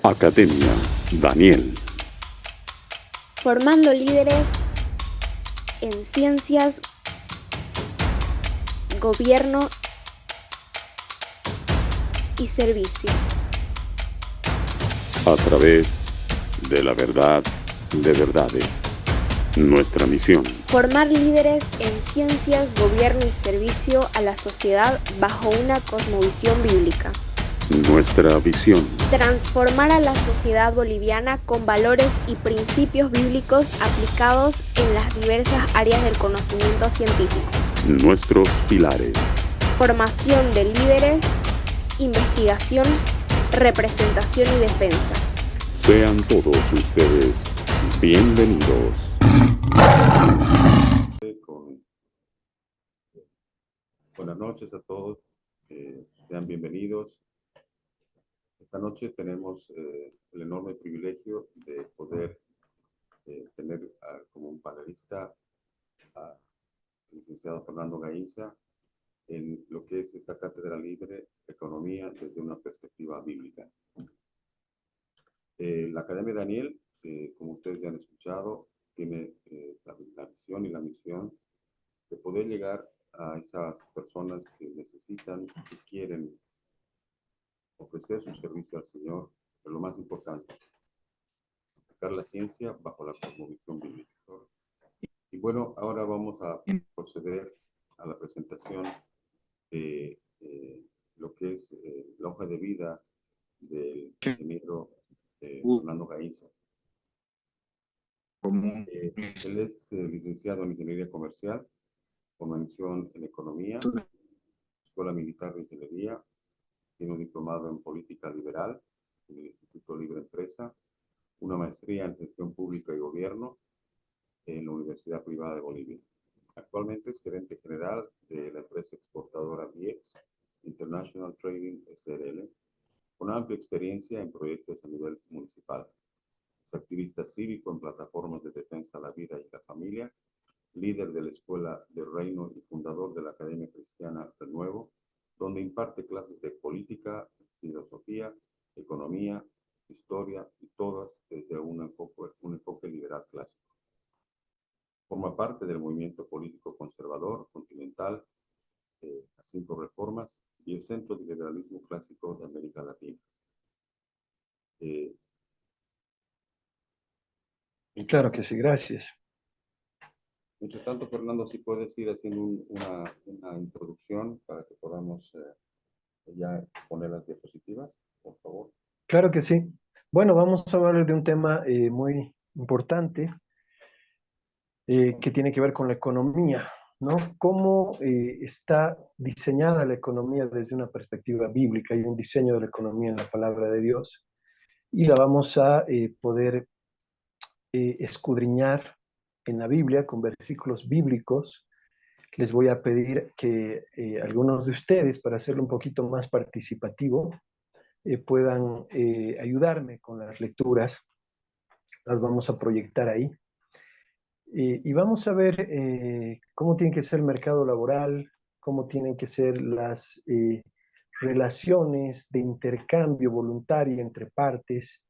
Academia Daniel. Formando líderes en ciencias, gobierno y servicio. A través de la verdad de verdades. Nuestra misión: Formar líderes en ciencias, gobierno y servicio a la sociedad bajo una cosmovisión bíblica. Nuestra visión: Transformar a la sociedad boliviana con valores y principios bíblicos aplicados en las diversas áreas del conocimiento científico. Nuestros pilares: Formación de líderes, investigación, representación y defensa. Sean todos ustedes bienvenidos. Buenas noches a todos, sean bienvenidos. Esta noche tenemos el enorme privilegio de poder tener como un panelista al licenciado Fernando Gainza en lo que es esta cátedra libre de economía desde una perspectiva bíblica. La Academia Daniel, como ustedes ya han escuchado, tiene la visión y la misión de poder llegar a esas personas que necesitan y quieren ofrecer su servicio al Señor, pero lo más importante, aplicar la ciencia bajo la cosmovisión bíblica. Y bueno, ahora vamos a proceder a la presentación de lo que es la hoja de vida del ingeniero Fernando Gainza. Él es licenciado en Ingeniería Comercial, con mención en Economía, Escuela Militar de Ingeniería, tiene un diplomado en Política Liberal en el Instituto Libre Empresa, una maestría en Gestión Pública y Gobierno en la Universidad Privada de Bolivia. Actualmente es gerente general de la empresa exportadora VIEX International Trading SRL, con amplia experiencia en proyectos a nivel municipal. Es activista cívico en plataformas de defensa a la vida y la familia, líder de la Escuela del Reino y fundador de la Academia Cristiana Renuevo, donde imparte clases de política, filosofía, economía, historia y todas desde un enfoque liberal clásico. Forma parte del movimiento político conservador continental, las 5 reformas y el Centro de Liberalismo Clásico de América Latina. Claro que sí, gracias. Mientras tanto, Fernando, si puedes ir haciendo una introducción para que podamos ya poner las diapositivas, por favor. Claro que sí. Bueno, vamos a hablar de un tema muy importante que tiene que ver con la economía, ¿no? Cómo está diseñada la economía desde una perspectiva bíblica. Hay un diseño de la economía en la palabra de Dios y la vamos a poder escudriñar en la Biblia con versículos bíblicos. Les voy a pedir que algunos de ustedes, para hacerlo un poquito más participativo, puedan ayudarme con las lecturas. Las vamos a proyectar ahí. Y vamos a ver cómo tiene que ser el mercado laboral, cómo tienen que ser las relaciones de intercambio voluntario entre partes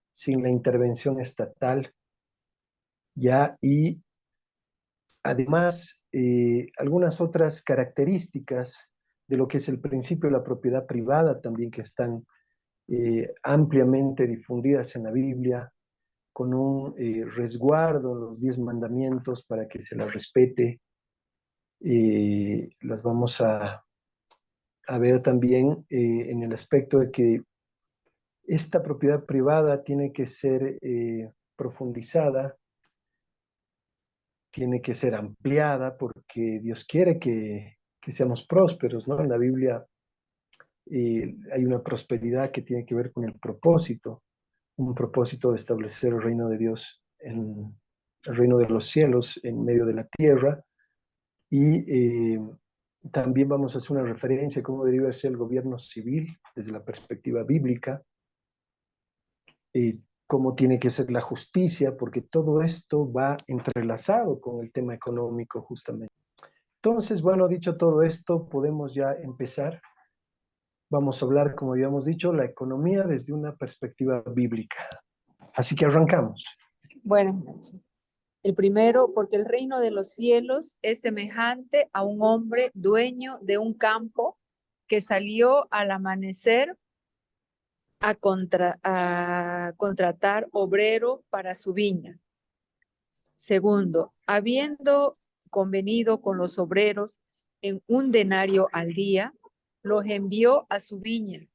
sin la intervención estatal, ¿ya? Y además, algunas otras características de lo que es el principio de la propiedad privada también que están ampliamente difundidas en la Biblia, con un resguardo en los 10 mandamientos para que se las respete. Las vamos a ver también en el aspecto de que esta propiedad privada tiene que ser profundizada, tiene que ser ampliada, porque Dios quiere que seamos prósperos, ¿no? En la Biblia hay una prosperidad que tiene que ver con el propósito, un propósito de establecer el reino de Dios en el reino de los cielos en medio de la tierra. Y también vamos a hacer una referencia a cómo debe ser el gobierno civil desde la perspectiva bíblica, cómo tiene que ser la justicia, porque todo esto va entrelazado con el tema económico justamente. Entonces, bueno, dicho todo esto, podemos ya empezar. Vamos a hablar, como habíamos dicho, la economía desde una perspectiva bíblica. Así que arrancamos. Buenas noches. El primero, porque el reino de los cielos es semejante a un hombre dueño de un campo que salió al amanecer a contratar obrero para su viña. Segundo, habiendo convenido con los obreros en 1 denario al día, los envió a su viña.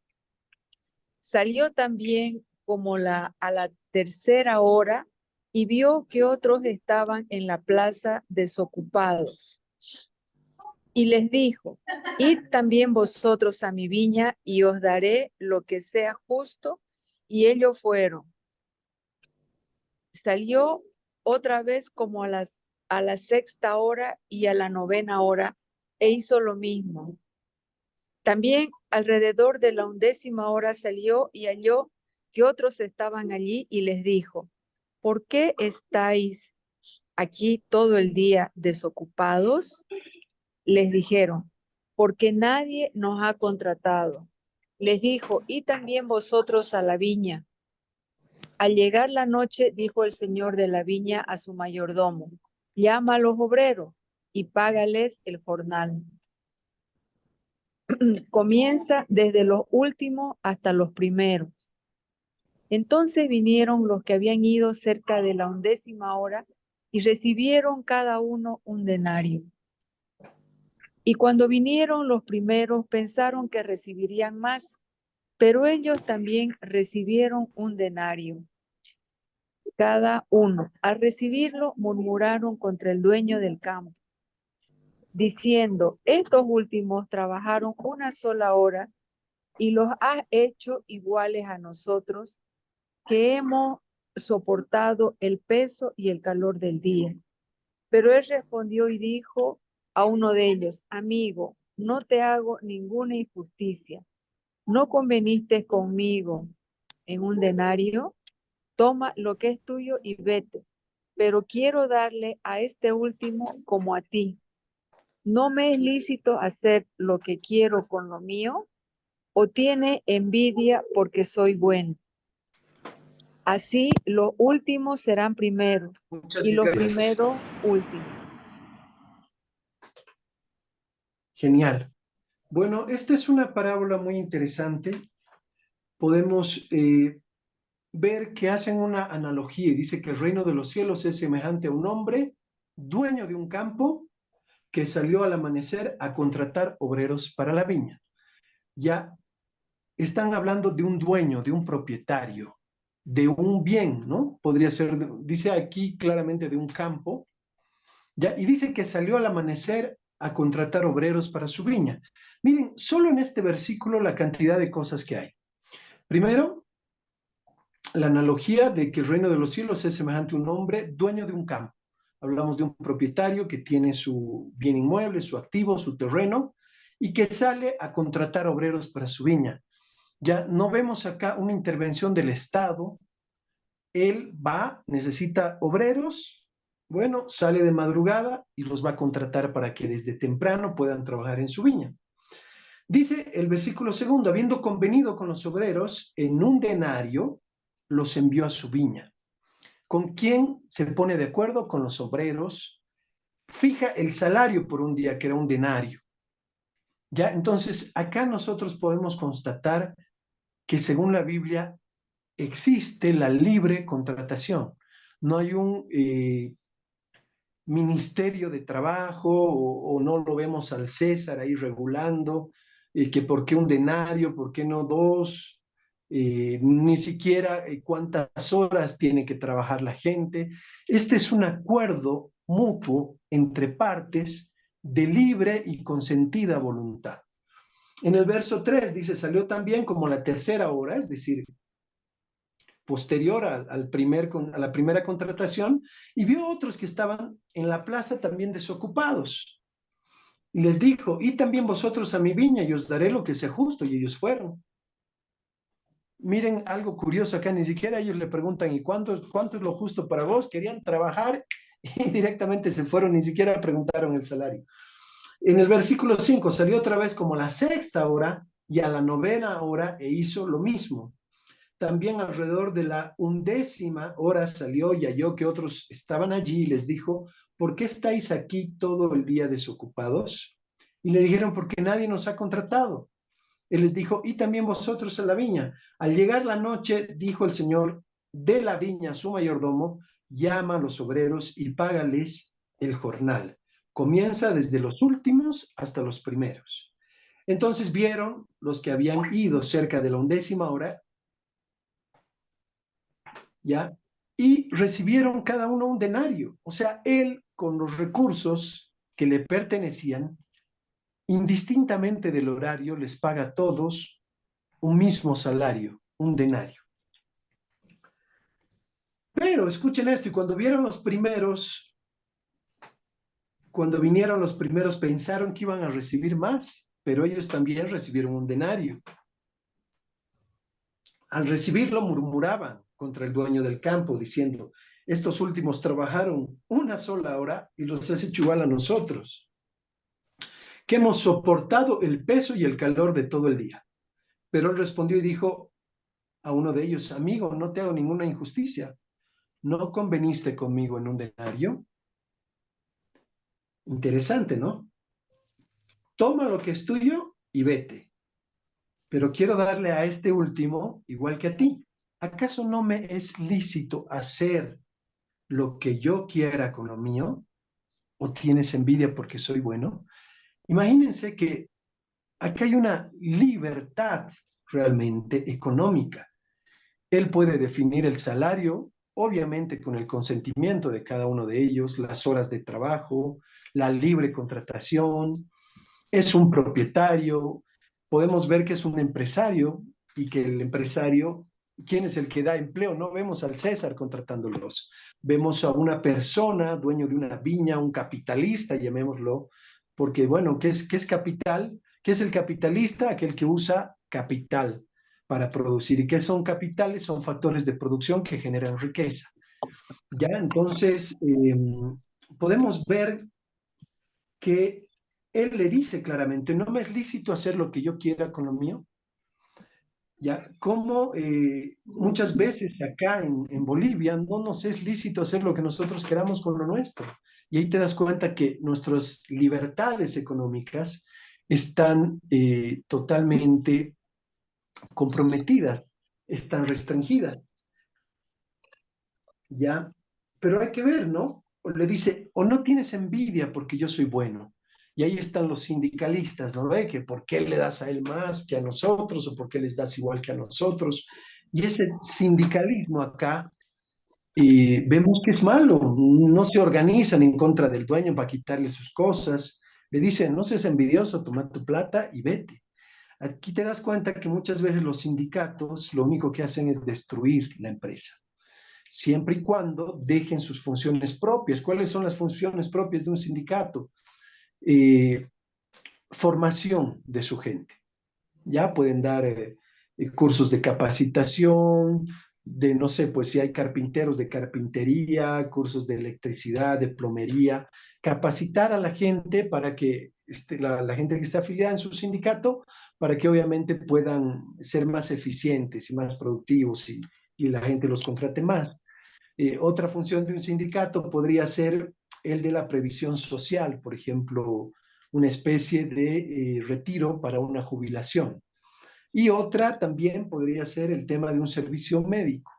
Salió también como a la 3:00 hora y vio que otros estaban en la plaza desocupados. Y les dijo: id también vosotros a mi viña y os daré lo que sea justo. Y ellos fueron. Salió otra vez como a la 6:00 hora y a la 9:00 hora e hizo lo mismo. También alrededor de la 11:00 hora salió y halló que otros estaban allí y les dijo: ¿por qué estáis aquí todo el día desocupados? Les dijeron: porque nadie nos ha contratado. Les dijo: y también vosotros a la viña. Al llegar la noche, dijo el señor de la viña a su mayordomo: llama a los obreros y págales el jornal. Comienza desde los últimos hasta los primeros. Entonces vinieron los que habían ido cerca de la 11:00 hora y recibieron cada uno 1 denario. Y cuando vinieron los primeros, pensaron que recibirían más, pero ellos también recibieron 1 denario cada uno. Al recibirlo, murmuraron contra el dueño del campo, diciendo: estos últimos trabajaron 1 sola hora y los has hecho iguales a nosotros, que hemos soportado el peso y el calor del día. Pero él respondió y dijo a uno de ellos: amigo, no te hago ninguna injusticia. ¿No conveniste conmigo en 1 denario? Toma lo que es tuyo y vete. Pero quiero darle a este último como a ti. ¿No me es lícito hacer lo que quiero con lo mío? ¿O tiene envidia porque soy bueno? Así los últimos serán primeros y los primeros últimos. Genial. Bueno, esta es una parábola muy interesante. Podemos ver que hacen una analogía y dice que el reino de los cielos es semejante a un hombre dueño de un campo que salió al amanecer a contratar obreros para la viña. Ya están hablando de un dueño, de un propietario, de un bien, ¿no? Podría ser, dice aquí claramente de un campo, ¿ya? Y dice que salió al amanecer a contratar obreros para su viña. Miren, solo en este versículo la cantidad de cosas que hay. Primero, la analogía de que el reino de los cielos es semejante a un hombre dueño de un campo. Hablamos de un propietario que tiene su bien inmueble, su activo, su terreno, y que sale a contratar obreros para su viña. Ya no vemos acá una intervención del Estado. Él va, necesita obreros, bueno, sale de madrugada y los va a contratar para que desde temprano puedan trabajar en su viña. Dice el versículo 2: habiendo convenido con los obreros en 1 denario, los envió a su viña. ¿Con quién se pone de acuerdo? Con los obreros. Fija el salario por un día, que era 1 denario. Ya, entonces acá nosotros podemos constatar que según la Biblia existe la libre contratación. No hay un ministerio de trabajo o no lo vemos al César ahí regulando que por qué 1 denario, por qué no 2, ni siquiera cuántas horas tiene que trabajar la gente. Este es un acuerdo mutuo entre partes de libre y consentida voluntad. En el verso 3 dice: salió también como la 3:00 hora, es decir, posterior a la primera contratación, y vio otros que estaban en la plaza también desocupados. Y les dijo: y también vosotros a mi viña y os daré lo que sea justo. Y ellos fueron. Miren algo curioso acá, ni siquiera ellos le preguntan: ¿y cuánto es lo justo para vos? Querían trabajar y directamente se fueron, ni siquiera preguntaron el salario. En el versículo 5, salió otra vez como la 6:00 hora y a la 9ª hora hizo lo mismo. También alrededor de la 11ª hora salió y halló que otros estaban allí y les dijo, ¿por qué estáis aquí todo el día desocupados? Y le dijeron, porque nadie nos ha contratado. Él les dijo, y también vosotros a la viña. Al llegar la noche, dijo el señor de la viña a su mayordomo, llama a los obreros y págales el jornal. Comienza desde los últimos hasta los primeros. Entonces vieron los que habían ido cerca de la 11ª hora, ¿ya? Y recibieron cada uno un denario. O sea, él con los recursos que le pertenecían, indistintamente del horario, les paga a todos un mismo salario, un denario. Pero escuchen esto, y cuando vinieron los primeros pensaron que iban a recibir más, pero ellos también recibieron un denario. Al recibirlo murmuraban contra el dueño del campo, diciendo, estos últimos trabajaron una sola hora y los has hecho igual a nosotros, que hemos soportado el peso y el calor de todo el día. Pero él respondió y dijo a uno de ellos, amigo, no te hago ninguna injusticia. ¿No conveniste conmigo en un denario? Interesante, ¿no? Toma lo que es tuyo y vete. Pero quiero darle a este último igual que a ti. ¿Acaso no me es lícito hacer lo que yo quiera con lo mío? ¿O tienes envidia porque soy bueno? Imagínense que acá hay una libertad realmente económica. Él puede definir el salario, obviamente con el consentimiento de cada uno de ellos, las horas de trabajo, la libre contratación, es un propietario, podemos ver que es un empresario y que el empresario, ¿quién es el que da empleo? No vemos al César contratándolos, vemos a una persona, dueño de una viña, un capitalista, llamémoslo, porque bueno, ¿qué es capital? ¿Qué es el capitalista? Aquel que usa capital para producir. ¿Y qué son capitales? Son factores de producción que generan riqueza. Ya, entonces, podemos ver que él le dice claramente, no me es lícito hacer lo que yo quiera con lo mío. Ya, como muchas veces acá en Bolivia no nos es lícito hacer lo que nosotros queramos con lo nuestro. Y ahí te das cuenta que nuestras libertades económicas están totalmente comprometidas, están restringidas, ¿ya? Pero hay que ver, ¿no? Le dice, o no tienes envidia porque yo soy bueno. Y ahí están los sindicalistas, ¿no ve? Que por qué le das a él más que a nosotros o por qué les das igual que a nosotros. Y ese sindicalismo acá, vemos que es malo. No se organizan en contra del dueño para quitarle sus cosas. Le dicen, no seas envidioso, toma tu plata y vete. Aquí te das cuenta que muchas veces los sindicatos lo único que hacen es destruir la empresa, siempre y cuando dejen sus funciones propias. ¿Cuáles son las funciones propias de un sindicato? Formación de su gente. Ya pueden dar cursos de capacitación, de no sé, pues si hay carpinteros de carpintería, cursos de electricidad, de plomería, capacitar a la gente para que la gente que está afiliada en su sindicato, para que obviamente puedan ser más eficientes y más productivos y la gente los contrate más. Otra función de un sindicato podría ser el de la previsión social, por ejemplo, una especie de retiro para una jubilación. Y otra también podría ser el tema de un servicio médico.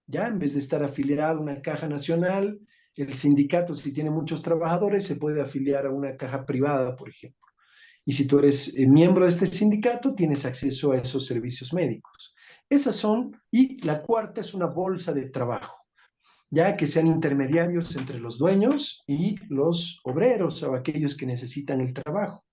Ya en vez de estar afiliado a una caja nacional, el sindicato, si tiene muchos trabajadores, se puede afiliar a una caja privada, por ejemplo. Y si tú eres miembro de este sindicato, tienes acceso a esos servicios médicos. Esas son, y la cuarta es una bolsa de trabajo, ya que sean intermediarios entre los dueños y los obreros o aquellos que necesitan el trabajo.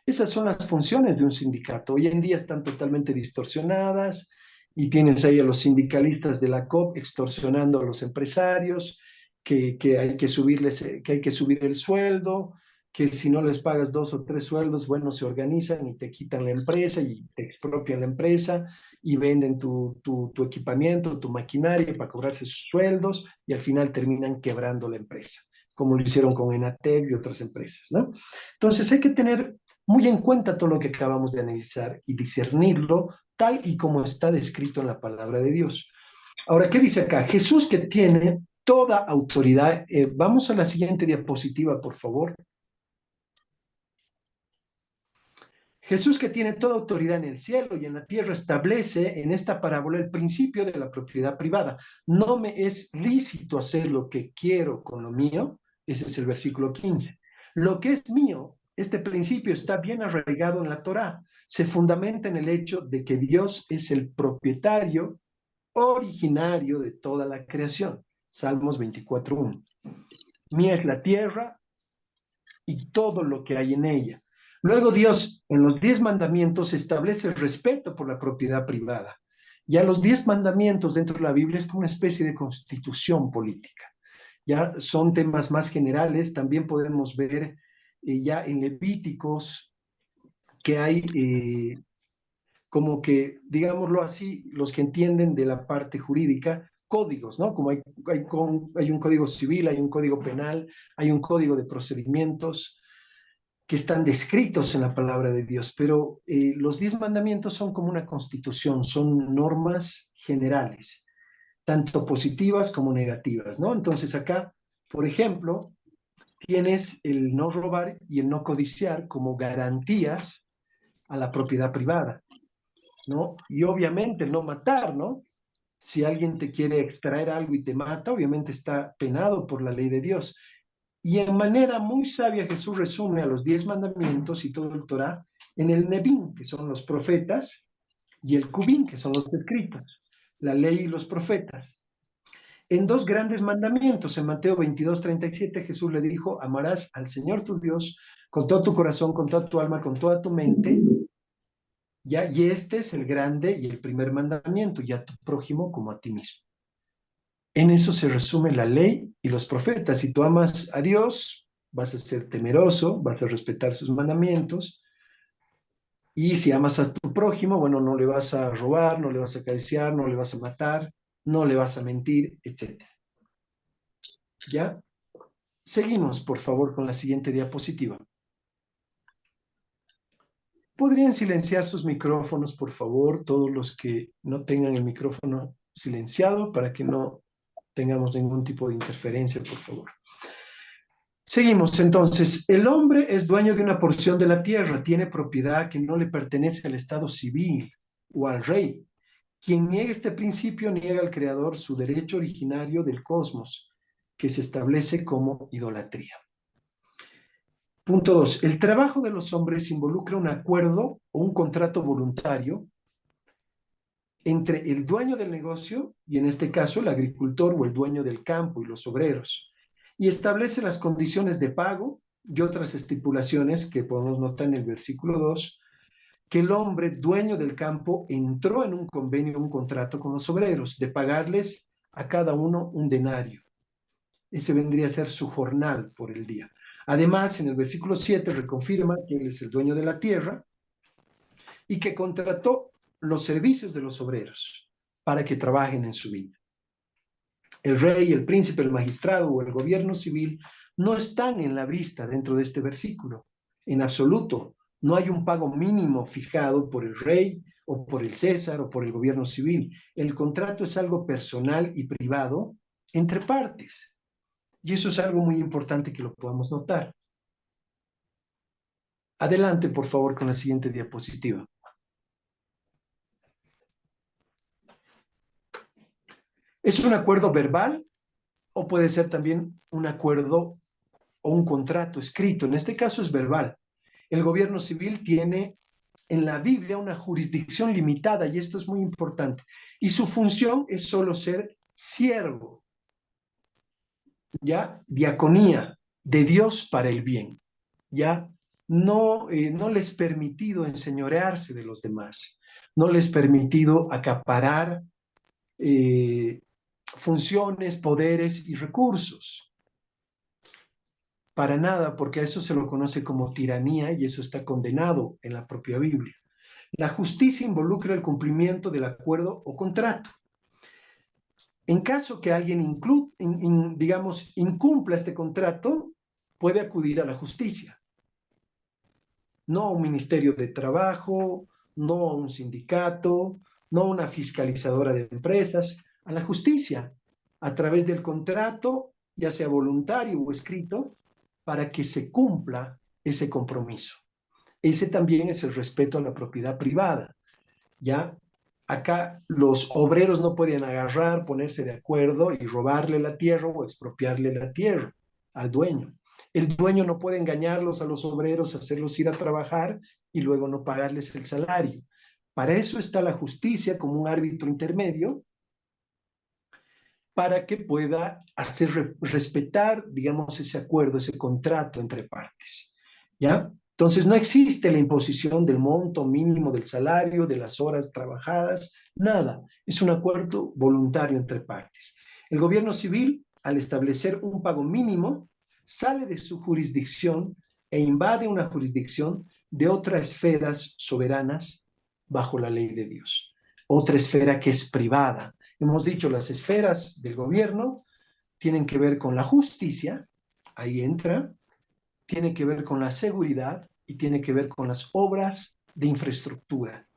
Esas son las funciones de un sindicato. Hoy en día están totalmente distorsionadas y tienes ahí a los sindicalistas de la COP extorsionando a los empresarios, que hay que subir el sueldo, que si no les pagas 2 o 3 sueldos, bueno, se organizan y te quitan la empresa y te expropian la empresa y venden tu equipamiento, tu maquinaria para cobrarse sus sueldos y al final terminan quebrando la empresa, como lo hicieron con Enatel y otras empresas, ¿no? Entonces hay que tener muy en cuenta todo lo que acabamos de analizar y discernirlo tal y como está descrito en la palabra de Dios. Ahora, ¿qué dice acá? Jesús que tiene toda autoridad. Vamos a la siguiente diapositiva, por favor. Jesús que tiene toda autoridad en el cielo y en la tierra establece en esta parábola el principio de la propiedad privada. No me es lícito hacer lo que quiero con lo mío. Ese es el versículo 15. Lo que es mío, este principio está bien arraigado en la Torá. Se fundamenta en el hecho de que Dios es el propietario originario de toda la creación. Salmos 24:1. Mía es la tierra y todo lo que hay en ella. Luego Dios en los 10 mandamientos establece el respeto por la propiedad privada. Ya los 10 mandamientos dentro de la Biblia es como una especie de constitución política. Ya son temas más generales. También podemos ver ya en Levíticos que hay como que, digámoslo así, los que entienden de la parte jurídica, códigos, ¿no? Como hay un código civil, hay un código penal, hay un código de procedimientos que están descritos en la palabra de Dios, pero los 10 mandamientos son como una constitución, son normas generales, tanto positivas como negativas, ¿no? Entonces acá, por ejemplo, tienes el no robar y el no codiciar como garantías a la propiedad privada, ¿no? Y obviamente no matar, ¿no? Si alguien te quiere extraer algo y te mata, obviamente está penado por la ley de Dios. Y en manera muy sabia Jesús resume a los 10 mandamientos y todo el Torá en el Nebim, que son los profetas, y el Kubim, que son los escritos, la ley y los profetas. En 2 grandes mandamientos, en Mateo 22:37, Jesús le dijo: amarás al Señor tu Dios con todo tu corazón, con toda tu alma, con toda tu mente. ¿Ya? Y este es el grande y el primer mandamiento, y a tu prójimo como a ti mismo. En eso se resume la ley y los profetas. Si tú amas a Dios, vas a ser temeroso, vas a respetar sus mandamientos. Y si amas a tu prójimo, bueno, no le vas a robar, no le vas a acariciar, no le vas a matar, no le vas a mentir, etc. ¿Ya? Seguimos, por favor, con la siguiente diapositiva. ¿Podrían silenciar sus micrófonos, por favor, todos los que no tengan el micrófono silenciado, para que no tengamos ningún tipo de interferencia, por favor? Seguimos entonces. El hombre es dueño de una porción de la tierra, tiene propiedad que no le pertenece al Estado civil o al rey. Quien niega este principio niega al Creador su derecho originario del cosmos, que se establece como idolatría. Punto 2. El trabajo de los hombres involucra un acuerdo o un contrato voluntario entre el dueño del negocio, y en este caso el agricultor o el dueño del campo, y los obreros, y establece las condiciones de pago y otras estipulaciones que podemos notar en el versículo 2, que el hombre dueño del campo entró en un convenio, un contrato con los obreros, de pagarles a cada uno un denario. Ese vendría a ser su jornal por el día. Además, en el versículo 7 reconfirma que él es el dueño de la tierra y que contrató los servicios de los obreros para que trabajen en su vida. El rey, el príncipe, el magistrado o el gobierno civil no están en la vista dentro de este versículo. En absoluto, no hay un pago mínimo fijado por el rey o por el César o por el gobierno civil. El contrato es algo personal y privado entre partes. Y eso es algo muy importante que lo podamos notar. Adelante, por favor, con la siguiente diapositiva. ¿Es un acuerdo verbal o puede ser también un acuerdo o un contrato escrito? En este caso es verbal. El gobierno civil tiene en la Biblia una jurisdicción limitada, y esto es muy importante. Y su función es solo ser siervo, ¿ya? Diaconía de Dios para el bien, ¿ya? No les permitido enseñorearse de los demás, no les permitido acaparar funciones, poderes y recursos. Para nada, porque a eso se lo conoce como tiranía, y eso está condenado en la propia Biblia. La justicia involucra el cumplimiento del acuerdo o contrato. En caso que alguien incumpla este contrato, puede acudir a la justicia. no a un ministerio de trabajo, no a un sindicato, no a una fiscalizadora de empresas, a la justicia, a través del contrato, ya sea voluntario o escrito, para que se cumpla ese compromiso. Ese también es el respeto a la propiedad privada. ¿Ya? Acá los obreros no pueden agarrar, ponerse de acuerdo y robarle la tierra o expropiarle la tierra al dueño. El dueño no puede engañarlos a los obreros, hacerlos ir a trabajar y luego no pagarles el salario. Para eso está la justicia como un árbitro intermedio, para que pueda hacer respetar, digamos, ese acuerdo, ese contrato entre partes. ¿Ya? Entonces, no existe la imposición del monto mínimo del salario, de las horas trabajadas, nada. Es un acuerdo voluntario entre partes. El gobierno civil, al establecer un pago mínimo, sale de su jurisdicción e invade una jurisdicción de otras esferas soberanas bajo la ley de Dios. Otra esfera que es privada. Hemos dicho, las esferas del gobierno tienen que ver con la justicia, ahí entra, tiene que ver con la seguridad y tiene que ver con las obras de infraestructura.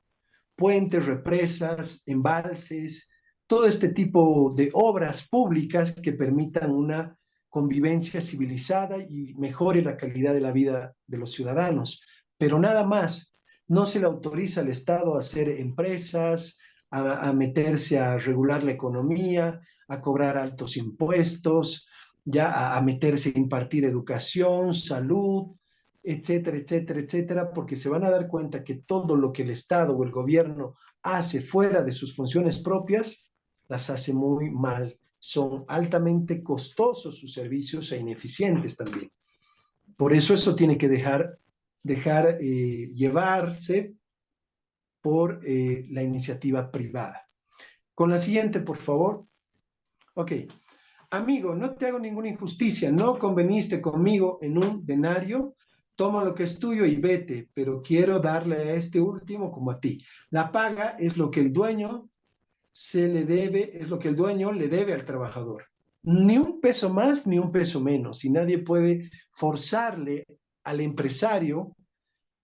Puentes, represas, embalses, todo este tipo de obras públicas que permitan una convivencia civilizada y mejore la calidad de la vida de los ciudadanos. Pero nada más, no se le autoriza al Estado a hacer empresas, a meterse a regular la economía, a cobrar altos impuestos, ya a meterse a impartir educación, salud, etcétera, etcétera, etcétera, porque se van a dar cuenta que todo lo que el Estado o el gobierno hace fuera de sus funciones propias, las hace muy mal. Son altamente costosos sus servicios e ineficientes también. Por eso tiene que dejar llevarse por la iniciativa privada. Con la siguiente, por favor. Ok. Amigo, no te hago ninguna injusticia, no conveniste conmigo en un denario, toma lo que es tuyo y vete, pero quiero darle a este último como a ti. La paga es lo que el dueño es lo que el dueño le debe al trabajador. Ni un peso más ni un peso menos, y nadie puede forzarle al empresario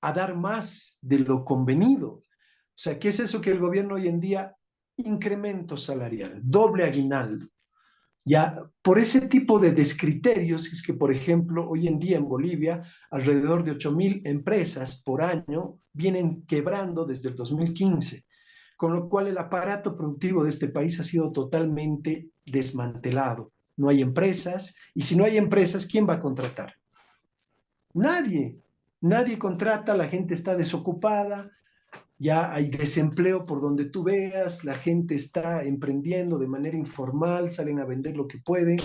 a dar más de lo convenido. O sea, ¿qué es eso que el gobierno hoy en día? Incremento salarial, doble aguinaldo. Ya, por ese tipo de descriterios es que, por ejemplo, hoy en día en Bolivia, alrededor de 8.000 empresas por año vienen quebrando desde el 2015, con lo cual el aparato productivo de este país ha sido totalmente desmantelado. No hay empresas, y si no hay empresas, ¿quién va a contratar? Nadie contrata, la gente está desocupada, ya hay desempleo por donde tú veas, la gente está emprendiendo de manera informal, salen a vender lo que pueden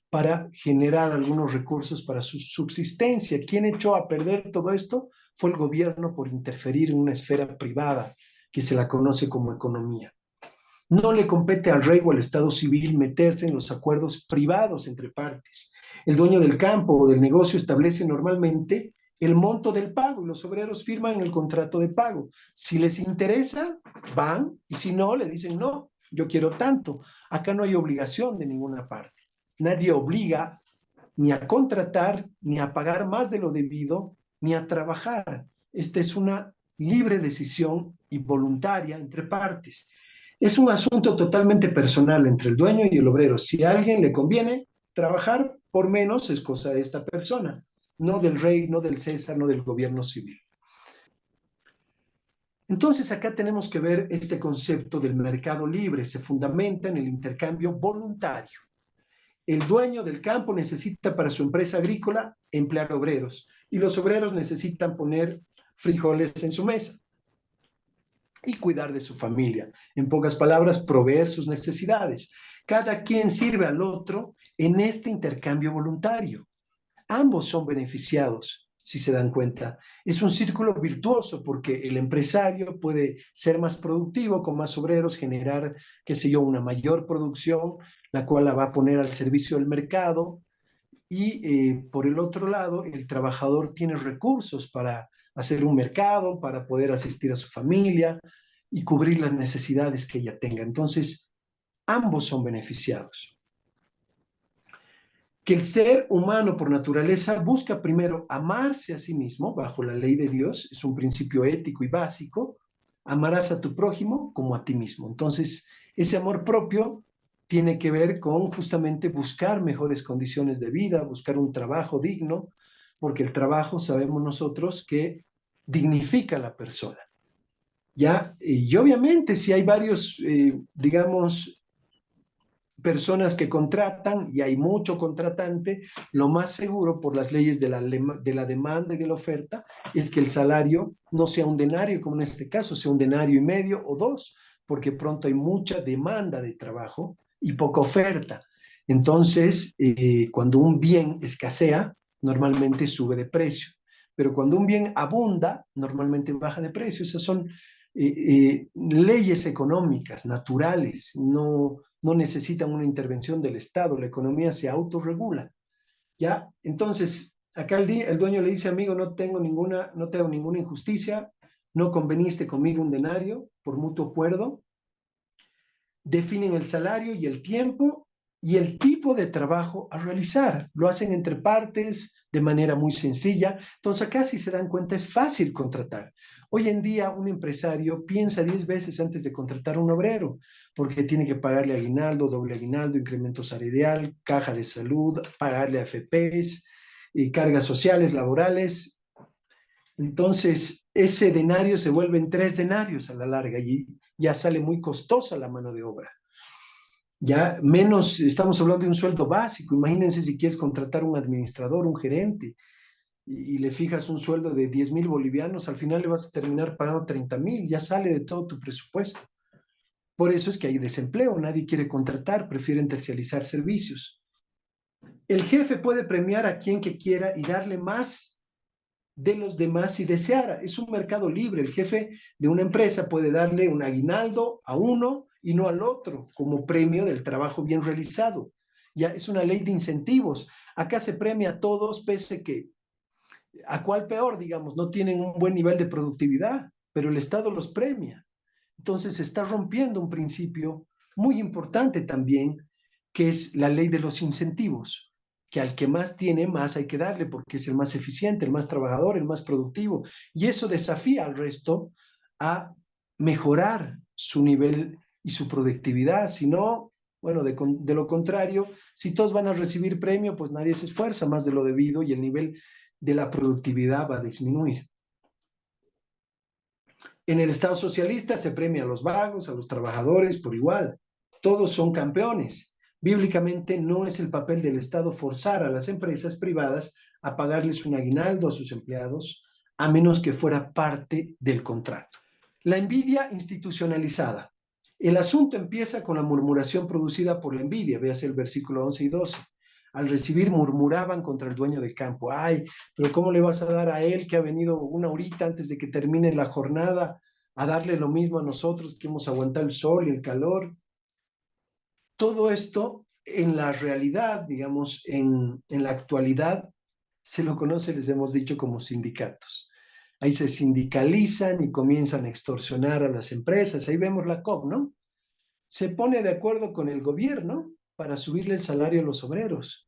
para generar algunos recursos para su subsistencia. ¿Quién echó a perder todo esto? Fue el gobierno por interferir en una esfera privada que se la conoce como economía. No le compete al rey o al Estado civil meterse en los acuerdos privados entre partes. El dueño del campo o del negocio establece normalmente el monto del pago y los obreros firman el contrato de pago. Si les interesa, van, y si no, le dicen, no, yo quiero tanto. Acá no hay obligación de ninguna parte. Nadie obliga ni a contratar, ni a pagar más de lo debido, ni a trabajar. Esta es una libre decisión y voluntaria entre partes. Es un asunto totalmente personal entre el dueño y el obrero. Si a alguien le conviene trabajar por menos, es cosa de esta persona, no del rey, no del César, no del gobierno civil. Entonces acá tenemos que ver este concepto del mercado libre. Se fundamenta en el intercambio voluntario. El dueño del campo necesita para su empresa agrícola emplear obreros y los obreros necesitan poner frijoles en su mesa y cuidar de su familia. En pocas palabras, proveer sus necesidades. Cada quien sirve al otro en este intercambio voluntario. Ambos son beneficiados, si se dan cuenta. Es un círculo virtuoso porque el empresario puede ser más productivo con más obreros, generar, qué sé yo, una mayor producción, la cual la va a poner al servicio del mercado. Y por el otro lado, el trabajador tiene recursos para hacer un mercado, para poder asistir a su familia y cubrir las necesidades que ella tenga. Entonces, ambos son beneficiados. que el ser humano por naturaleza busca primero amarse a sí mismo bajo la ley de Dios, es un principio ético y básico, amarás a tu prójimo como a ti mismo. Entonces, ese amor propio tiene que ver con justamente buscar mejores condiciones de vida, buscar un trabajo digno, porque el trabajo sabemos nosotros que dignifica a la persona. ¿Ya? Y obviamente si hay varios, digamos, personas que contratan y hay mucho contratante, lo más seguro por las leyes de la demanda y de la oferta es que el salario no sea un denario, como en este caso, sea un denario y medio o dos, porque pronto hay mucha demanda de trabajo y poca oferta. Entonces, cuando un bien escasea, normalmente sube de precio, pero cuando un bien abunda, normalmente baja de precio. Esas son leyes económicas, naturales, no necesitan una intervención del Estado, la economía se autorregula, ¿ya? Entonces, acá el dueño le dice, amigo, no te hago ninguna injusticia, no conveniste conmigo un denario por mutuo acuerdo, definen el salario y el tiempo y el tipo de trabajo a realizar. Lo hacen entre partes de manera muy sencilla. Entonces acá si se dan cuenta es fácil contratar. Hoy en día un empresario piensa 10 veces antes de contratar a un obrero, porque tiene que pagarle aguinaldo, doble aguinaldo, incremento salarial, caja de salud, pagarle AFPs, y cargas sociales, laborales. Entonces ese denario se vuelve en 3 denarios a la larga y ya sale muy costosa la mano de obra. Ya menos, estamos hablando de un sueldo básico. Imagínense si quieres contratar un administrador, un gerente, y le fijas un sueldo de 10.000 bolivianos, al final le vas a terminar pagando 30.000, ya sale de todo tu presupuesto. Por eso es que hay desempleo, nadie quiere contratar, prefieren tercializar servicios. El jefe puede premiar a quien que quiera y darle más de los demás si deseara. Es un mercado libre. El jefe de una empresa puede darle un aguinaldo a uno y no al otro como premio del trabajo bien realizado. Ya es una ley de incentivos. Acá se premia a todos, pese que a cuál peor, digamos, no tienen un buen nivel de productividad, pero el Estado los premia. Entonces se está rompiendo un principio muy importante también, que es la ley de los incentivos, que al que más tiene, más hay que darle, porque es el más eficiente, el más trabajador, el más productivo. Y eso desafía al resto a mejorar su nivel y su productividad. Si no, bueno, de lo contrario, si todos van a recibir premio, pues nadie se esfuerza más de lo debido y el nivel de la productividad va a disminuir. En el Estado socialista se premia a los vagos, a los trabajadores por igual. Todos son campeones. Bíblicamente no es el papel del Estado forzar a las empresas privadas a pagarles un aguinaldo a sus empleados, a menos que fuera parte del contrato. La envidia institucionalizada. El asunto empieza con la murmuración producida por la envidia. Véase el versículo 11 y 12. Al recibir murmuraban contra el dueño de campo. Ay, pero ¿cómo le vas a dar a él que ha venido una horita antes de que termine la jornada a darle lo mismo a nosotros que hemos aguantado el sol y el calor? Todo esto en la realidad, digamos, en la actualidad, se lo conoce, les hemos dicho, como sindicatos. Ahí se sindicalizan y comienzan a extorsionar a las empresas. Ahí vemos la COP, ¿no? Se pone de acuerdo con el gobierno para subirle el salario a los obreros.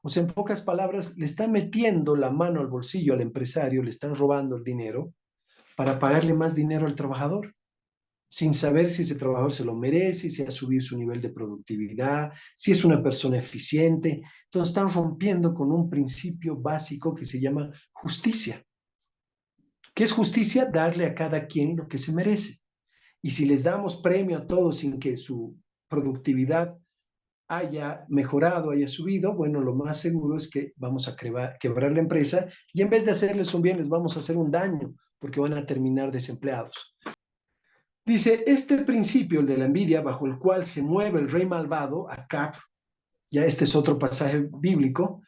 O sea, en pocas palabras, le están metiendo la mano al bolsillo al empresario, le están robando el dinero para pagarle más dinero al trabajador, sin saber si ese trabajador se lo merece, si ha subido su nivel de productividad, si es una persona eficiente. Entonces están rompiendo con un principio básico que se llama justicia. ¿Qué es justicia? Darle a cada quien lo que se merece. Y si les damos premio a todos sin que su productividad haya mejorado, haya subido, bueno, lo más seguro es que vamos a quebrar la empresa y en vez de hacerles un bien, les vamos a hacer un daño porque van a terminar desempleados. Dice, este principio, el de la envidia, bajo el cual se mueve el rey malvado, Acab, ya este es otro pasaje bíblico,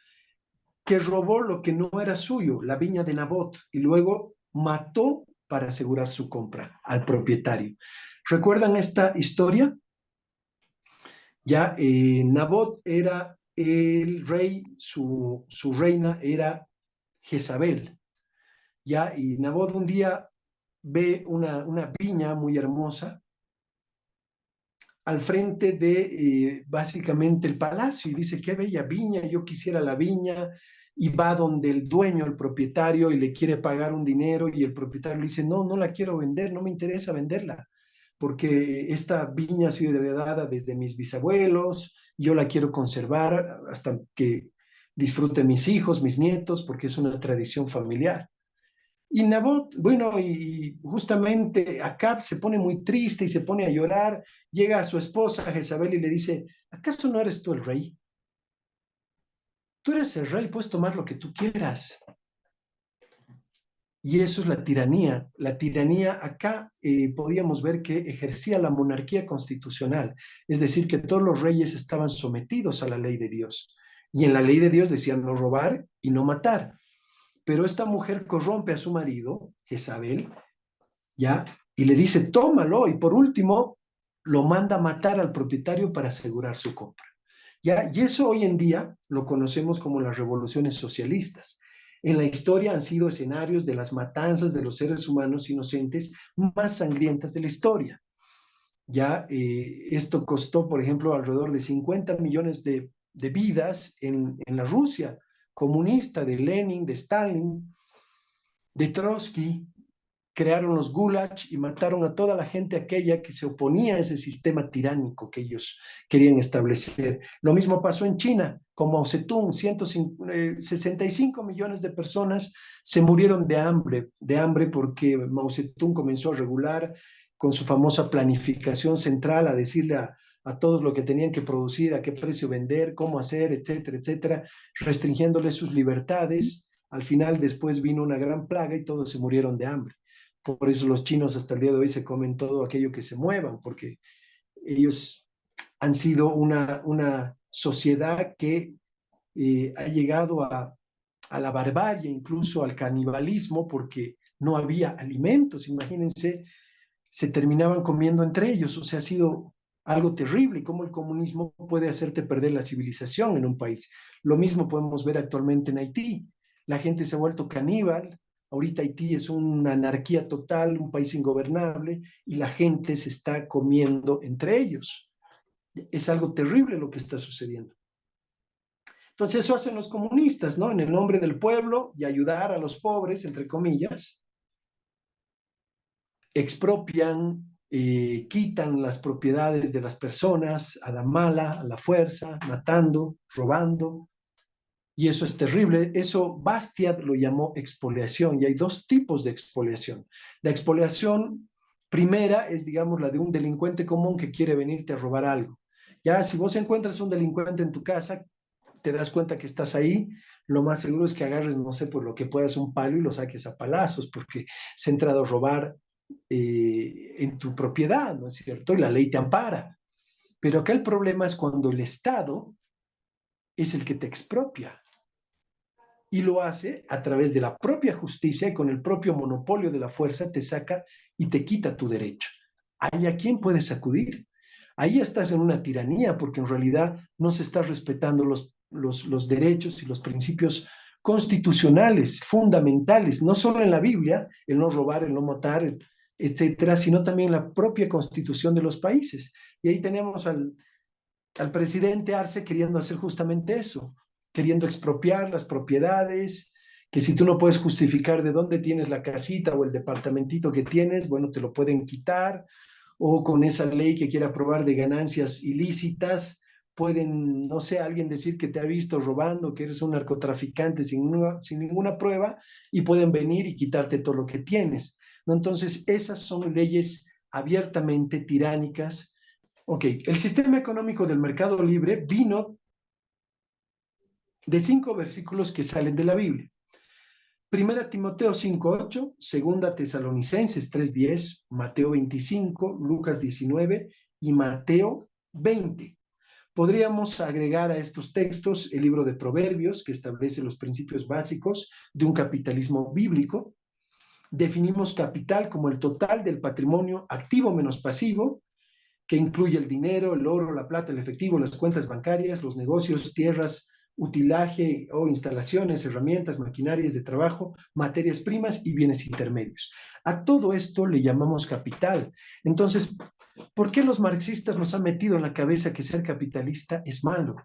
que robó lo que no era suyo, la viña de Nabot, y luego mató para asegurar su compra al propietario. ¿Recuerdan esta historia? Ya Nabot era el rey, su reina era Jezabel. Ya, y Nabot un día ve una viña muy hermosa, al frente de básicamente el palacio y dice, qué bella viña, yo quisiera la viña, y va donde el dueño, el propietario, y le quiere pagar un dinero, y el propietario le dice, no, no la quiero vender, no me interesa venderla, porque esta viña ha sido heredada desde mis bisabuelos, yo la quiero conservar hasta que disfruten mis hijos, mis nietos, porque es una tradición familiar. Y Nabot, bueno, y justamente Acab se pone muy triste y se pone a llorar, llega a su esposa Jezabel y le dice, ¿acaso no eres tú el rey? Tú eres el rey, puedes tomar lo que tú quieras. Y eso es la tiranía. La tiranía acá podíamos ver que ejercía la monarquía constitucional, es decir, que todos los reyes estaban sometidos a la ley de Dios. Y en la ley de Dios decían no robar y no matar. Pero esta mujer corrompe a su marido, Jezabel, ¿ya? Y le dice, tómalo, y por último, lo manda a matar al propietario para asegurar su compra, ¿ya? Y eso hoy en día lo conocemos como las revoluciones socialistas. En la historia han sido escenarios de las matanzas de los seres humanos inocentes más sangrientas de la historia. Ya esto costó, por ejemplo, alrededor de 50 millones de vidas en la Rusia comunista, de Lenin, de Stalin, de Trotsky. Crearon los gulags y mataron a toda la gente aquella que se oponía a ese sistema tiránico que ellos querían establecer. Lo mismo pasó en China, con Mao Zedong, 65 millones de personas se murieron de hambre porque Mao Zedong comenzó a regular con su famosa planificación central, a decirle a todos lo que tenían que producir, a qué precio vender, cómo hacer, etcétera, etcétera, restringiéndoles sus libertades. Al final después vino una gran plaga y todos se murieron de hambre. Por eso los chinos hasta el día de hoy se comen todo aquello que se muevan, porque ellos han sido una sociedad que ha llegado a la barbarie, incluso al canibalismo, porque no había alimentos. Imagínense, se terminaban comiendo entre ellos. O sea, ha sido algo terrible, cómo el comunismo puede hacerte perder la civilización en un país. Lo mismo podemos ver actualmente en Haití. La gente se ha vuelto caníbal. Ahorita Haití es una anarquía total, un país ingobernable, y la gente se está comiendo entre ellos. Es algo terrible lo que está sucediendo. Entonces eso hacen los comunistas, ¿no? En el nombre del pueblo y ayudar a los pobres, entre comillas, expropian, quitan las propiedades de las personas a la mala, a la fuerza, matando, robando. Y eso es terrible. Eso Bastiat lo llamó expoliación, y hay dos tipos de expoliación. La expoliación primera es, digamos, la de un delincuente común que quiere venirte a robar algo. Ya, si vos encuentras un delincuente en tu casa, te das cuenta que estás ahí, lo más seguro es que agarres, no sé, por lo que puedas un palo y lo saques a palazos, porque se ha entrado a robar en tu propiedad, ¿no es cierto? Y la ley te ampara. Pero acá el problema es cuando el Estado es el que te expropia. Y lo hace a través de la propia justicia y con el propio monopolio de la fuerza te saca y te quita tu derecho. ¿Ahí a quién puedes acudir? Ahí estás en una tiranía porque en realidad no se está respetando los derechos y los principios constitucionales, fundamentales, no solo en la Biblia, el no robar, el no matar, etcétera, sino también la propia constitución de los países. Y ahí tenemos al presidente Arce queriendo hacer justamente eso, queriendo expropiar las propiedades, que si tú no puedes justificar de dónde tienes la casita o el departamentito que tienes, bueno, te lo pueden quitar, o con esa ley que quiere aprobar de ganancias ilícitas, pueden, no sé, alguien decir que te ha visto robando, que eres un narcotraficante sin ninguna prueba, y pueden venir y quitarte todo lo que tienes, ¿no? Entonces, esas son leyes abiertamente tiránicas. Ok, el sistema económico del mercado libre vino de 5 versículos que salen de la Biblia. Primera Timoteo 5:8, Segunda Tesalonicenses 3:10, Mateo 25, Lucas 19 y Mateo 20. Podríamos agregar a estos textos el libro de Proverbios, que establece los principios básicos de un capitalismo bíblico. Definimos capital como el total del patrimonio activo menos pasivo, que incluye el dinero, el oro, la plata, el efectivo, las cuentas bancarias, los negocios, tierras, utilaje o instalaciones, herramientas, maquinarias de trabajo, materias primas y bienes intermedios. A todo esto le llamamos capital. Entonces, ¿Por qué los marxistas nos han metido en la cabeza que ser capitalista es malo?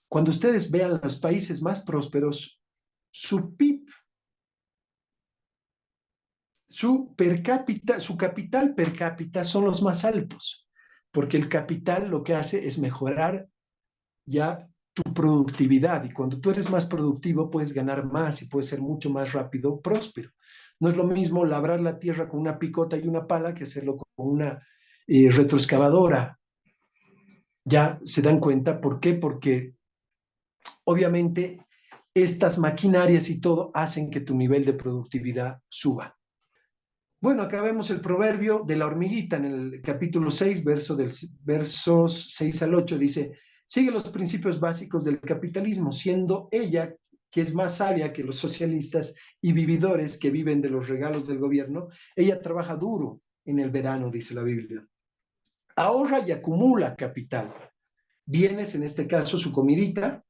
Cuando ustedes vean los países más prósperos, su PIB, su capital per cápita son los más altos, porque el capital lo que hace es mejorar ya tu productividad, y cuando tú eres más productivo puedes ganar más y puedes ser mucho más rápido, próspero. No es lo mismo labrar la tierra con una picota y una pala que hacerlo con una retroexcavadora. Ya se dan cuenta, ¿por qué? Porque obviamente estas maquinarias y todo hacen que tu nivel de productividad suba. Bueno, acá vemos el proverbio de la hormiguita en el capítulo 6, versos 6 al 8, dice: sigue los principios básicos del capitalismo, siendo ella, que es más sabia que los socialistas y vividores que viven de los regalos del gobierno, ella trabaja duro en el verano, dice la Biblia. Ahorra y acumula capital. Bienes, en este caso, su comidita,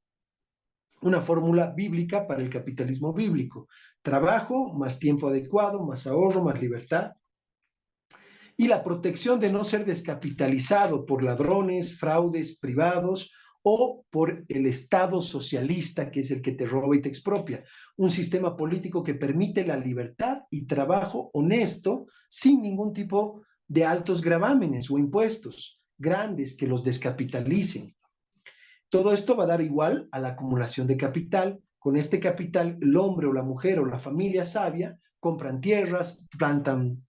una fórmula bíblica para el capitalismo bíblico. Trabajo, más tiempo adecuado, más ahorro, más libertad. Y la protección de no ser descapitalizado por ladrones, fraudes privados o por el Estado socialista, que es el que te roba y te expropia. Un sistema político que permite la libertad y trabajo honesto sin ningún tipo de altos gravámenes o impuestos grandes que los descapitalicen. Todo esto va a dar igual a la acumulación de capital. Con este capital, el hombre o la mujer o la familia sabia compran tierras, plantan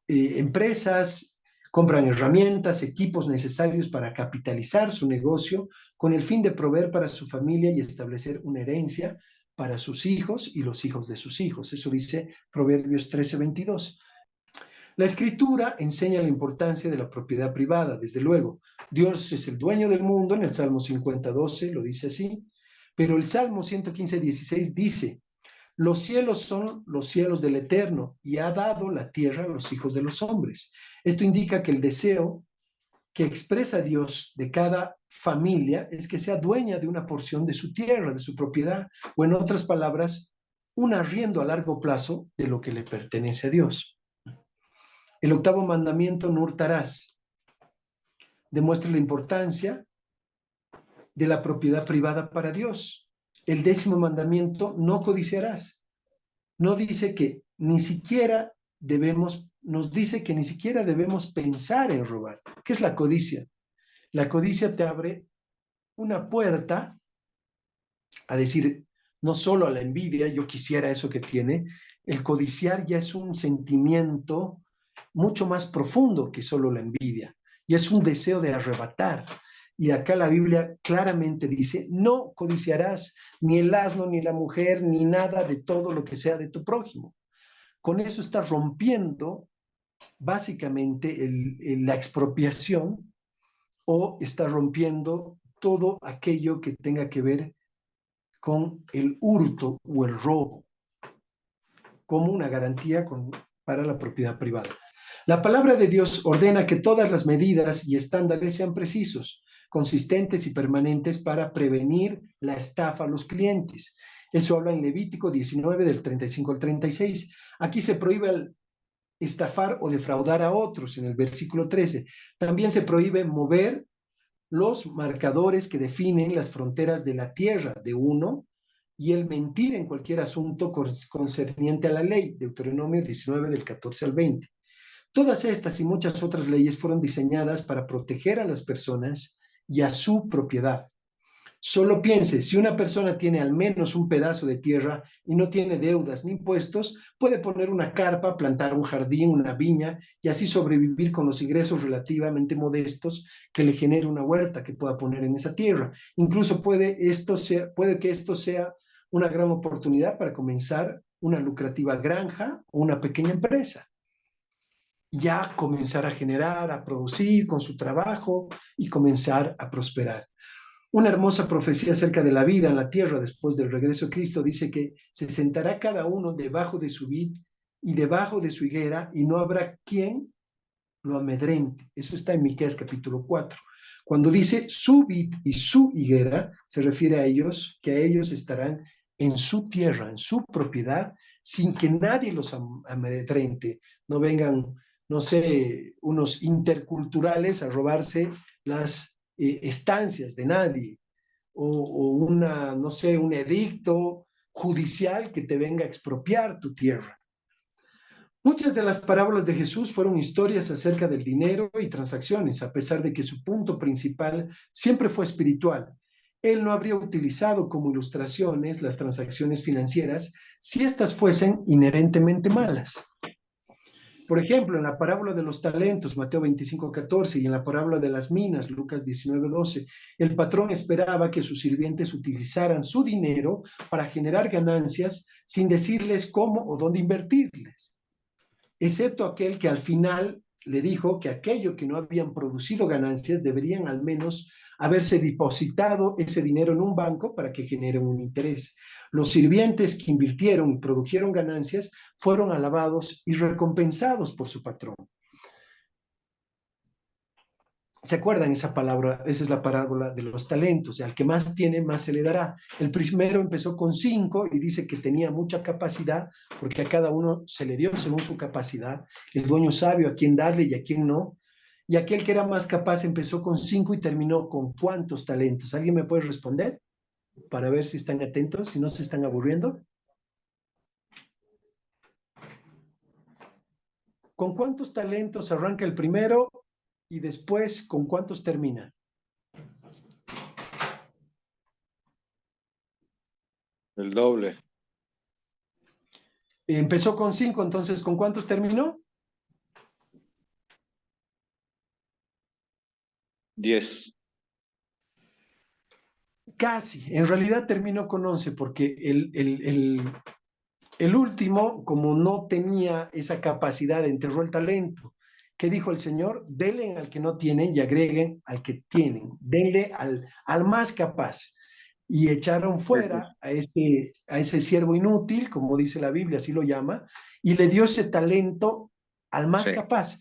empresas, compran herramientas, equipos necesarios para capitalizar su negocio con el fin de proveer para su familia y establecer una herencia para sus hijos y los hijos de sus hijos. Eso dice Proverbios 13:22. La Escritura enseña la importancia de la propiedad privada, desde luego. Dios es el dueño del mundo, en el Salmo 50:12 lo dice así, pero el Salmo 115:16 dice: los cielos son los cielos del Eterno y ha dado la tierra a los hijos de los hombres. Esto indica que el deseo que expresa Dios de cada familia es que sea dueña de una porción de su tierra, de su propiedad, o en otras palabras, un arriendo a largo plazo de lo que le pertenece a Dios. El octavo mandamiento, no hurtarás, demuestra la importancia de la propiedad privada para Dios. El 10º mandamiento, no codiciarás. No dice que ni siquiera nos dice que ni siquiera debemos pensar en robar. ¿Qué es la codicia? La codicia te abre una puerta a decir, no solo a la envidia, yo quisiera eso que tiene. El codiciar ya es un sentimiento mucho más profundo que solo la envidia, y es un deseo de arrebatar. Y acá la Biblia claramente dice: no codiciarás ni el asno, ni la mujer, ni nada de todo lo que sea de tu prójimo. Con eso está rompiendo básicamente la expropiación, o está rompiendo todo aquello que tenga que ver con el hurto o el robo, como una garantía para la propiedad privada. La palabra de Dios ordena que todas las medidas y estándares sean precisos, consistentes y permanentes para prevenir la estafa a los clientes. Eso habla en Levítico 19, del 35 al 36. Aquí se prohíbe estafar o defraudar a otros, en el versículo 13. También se prohíbe mover los marcadores que definen las fronteras de la tierra de uno, y el mentir en cualquier asunto concerniente a la ley, Deuteronomio 19, del 14 al 20. Todas estas y muchas otras leyes fueron diseñadas para proteger a las personas y a su propiedad. Solo piense, si una persona tiene al menos un pedazo de tierra y no tiene deudas ni impuestos, puede poner una carpa, plantar un jardín, una viña, y así sobrevivir con los ingresos relativamente modestos que le genere una huerta que pueda poner en esa tierra. Incluso puede que esto sea una gran oportunidad para comenzar una lucrativa granja o una pequeña empresa. Ya comenzar a generar, a producir con su trabajo y comenzar a prosperar. Una hermosa profecía acerca de la vida en la tierra después del regreso de Cristo dice que se sentará cada uno debajo de su vid y debajo de su higuera, y no habrá quien lo amedrente. Eso está en Miqueas capítulo 4. Cuando dice su vid y su higuera, se refiere a ellos, que a ellos estarán en su tierra, en su propiedad, sin que nadie los amedrente. No vengan, no sé, unos interculturales a robarse las estancias de nadie, o una, no sé, un edicto judicial que te venga a expropiar tu tierra. Muchas de las parábolas de Jesús fueron historias acerca del dinero y transacciones, a pesar de que su punto principal siempre fue espiritual. Él no habría utilizado como ilustraciones las transacciones financieras si éstas fuesen inherentemente malas. Por ejemplo, en la parábola de los talentos, Mateo 25:14, y en la parábola de las minas, Lucas 19:12, el patrón esperaba que sus sirvientes utilizaran su dinero para generar ganancias sin decirles cómo o dónde invertirles, excepto aquel que al final le dijo que aquello que no habían producido ganancias deberían al menos haberse depositado ese dinero en un banco para que generen un interés. Los sirvientes que invirtieron y produjeron ganancias fueron alabados y recompensados por su patrón. ¿Se acuerdan esa palabra? Esa es la parábola de los talentos. Al que más tiene, más se le dará. El primero empezó con 5 y dice que tenía mucha capacidad, porque a cada uno se le dio según su capacidad. El dueño sabio a quién darle y a quién no. Y aquel que era más capaz empezó con 5 y terminó con ¿cuántos talentos? ¿Alguien me puede responder? Para ver si están atentos, si no se están aburriendo. ¿Con cuántos talentos arranca el primero y después con cuántos termina? El doble. Empezó con 5, entonces ¿con cuántos terminó? 10. Casi, en realidad terminó con 11 porque el último, como no tenía esa capacidad, enterró el talento. ¿Qué dijo el Señor? Denle al que no tiene y agreguen al que tienen. Denle al más capaz. Y echaron fuera a ese siervo inútil, como dice la Biblia, así lo llama, y le dio ese talento al más capaz.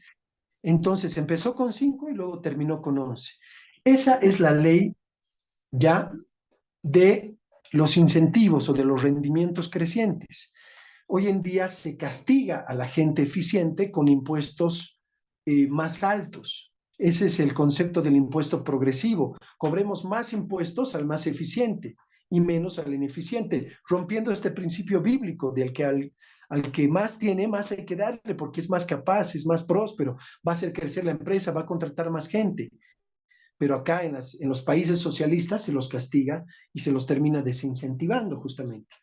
Entonces empezó con 5 y luego terminó con 11. Esa es la ley ya de los incentivos o de los rendimientos crecientes. Hoy en día se castiga a la gente eficiente con impuestos más altos. Ese es el concepto del impuesto progresivo. Cobremos más impuestos al más eficiente y menos al ineficiente, rompiendo este principio bíblico del que al que más tiene, más hay que darle, porque es más capaz, es más próspero, va a hacer crecer la empresa, va a contratar más gente. Pero acá en los países socialistas se los castiga y se los termina desincentivando justamente.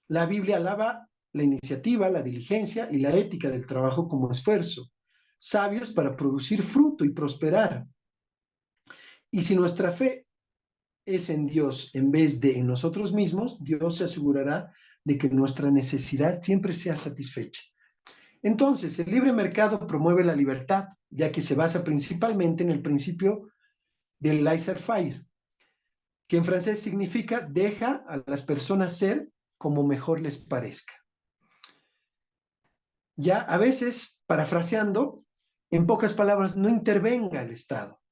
La Biblia alaba la iniciativa, la diligencia y la ética del trabajo como esfuerzo, sabios para producir fruto y prosperar. Y si nuestra fe es en Dios en vez de en nosotros mismos, Dios se asegurará de que nuestra necesidad siempre sea satisfecha. Entonces, el libre mercado promueve la libertad, ya que se basa principalmente en el principio del laissez-faire, que en francés significa deja a las personas ser como mejor les parezca. Ya a veces, parafraseando, en pocas palabras, no intervenga el Estado,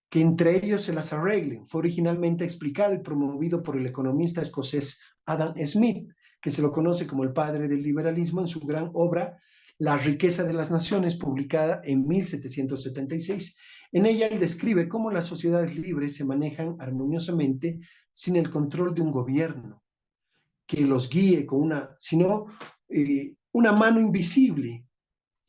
que entre ellos se las arreglen. Fue originalmente explicado y promovido por el economista escocés Adam Smith, que se lo conoce como el padre del liberalismo en su gran obra La riqueza de las naciones, publicada en 1776. En ella él describe cómo las sociedades libres se manejan armoniosamente sin el control de un gobierno que los guíe con sino una mano invisible,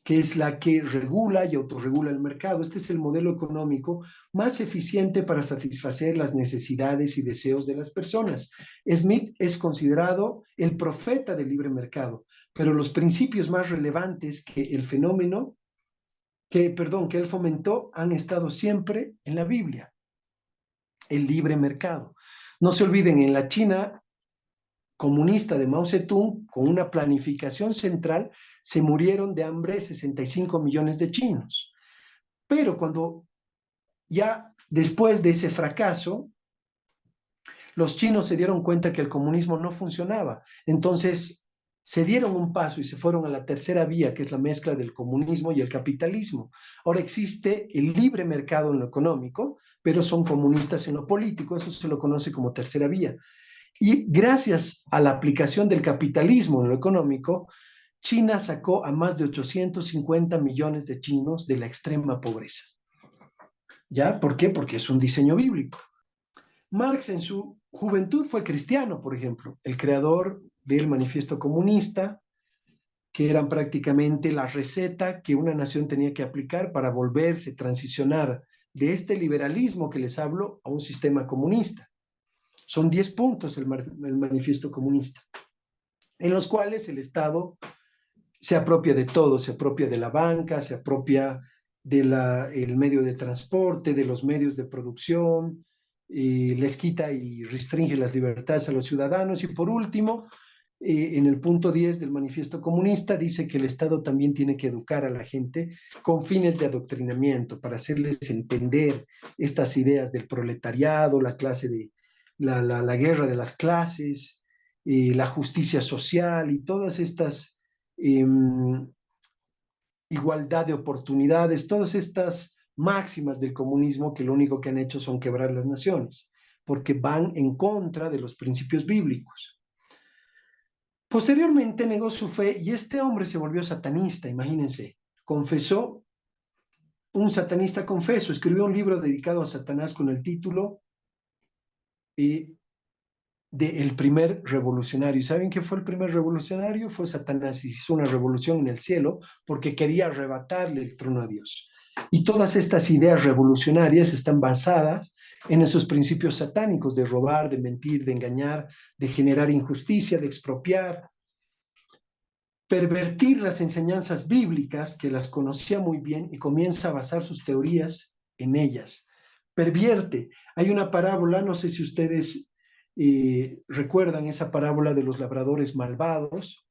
que es la que regula y autorregula el mercado. Este es el modelo económico más eficiente para satisfacer las necesidades y deseos de las personas. Smith es considerado el profeta del libre mercado, pero los principios más relevantes que él fomentó han estado siempre en la Biblia. El libre mercado. No se olviden, en la China comunista de Mao Zedong, con una planificación central, se murieron de hambre 65 millones de chinos. Pero cuando ya después de ese fracaso, los chinos se dieron cuenta que el comunismo no funcionaba. Entonces se dieron un paso y se fueron a la tercera vía, que es la mezcla del comunismo y el capitalismo. Ahora existe el libre mercado en lo económico, pero son comunistas en lo político. Eso se lo conoce como tercera vía. Y gracias a la aplicación del capitalismo en lo económico, China sacó a más de 850 millones de chinos de la extrema pobreza. ¿Ya? ¿Por qué? Porque es un diseño bíblico. Marx en su juventud fue cristiano, por ejemplo, el creador del Manifiesto Comunista, que eran prácticamente la receta que una nación tenía que aplicar para volverse, transicionar de este liberalismo que les hablo a un sistema comunista. Son 10 puntos el Manifiesto Comunista, en los cuales el Estado se apropia de todo, se apropia de la banca, se apropia del medio de transporte, de los medios de producción, les quita y restringe las libertades a los ciudadanos. Y por último, en el punto 10 del Manifiesto Comunista dice que el Estado también tiene que educar a la gente con fines de adoctrinamiento, para hacerles entender estas ideas del proletariado, la clase de la guerra de las clases, la justicia social y todas estas igualdad de oportunidades, todas estas máximas del comunismo que lo único que han hecho son quebrar las naciones, porque van en contra de los principios bíblicos. Posteriormente negó su fe y este hombre se volvió satanista, imagínense, confesó, un satanista confeso, escribió un libro dedicado a Satanás con el título de El primer revolucionario. ¿Y saben qué fue el primer revolucionario? Fue Satanás, y hizo una revolución en el cielo porque quería arrebatarle el trono a Dios. Y todas estas ideas revolucionarias están basadas en esos principios satánicos de robar, de mentir, de engañar, de generar injusticia, de expropiar, pervertir las enseñanzas bíblicas, que las conocía muy bien, y comienza a basar sus teorías en ellas. Pervierte. Hay una parábola, no sé si ustedes recuerdan esa parábola de los labradores malvados,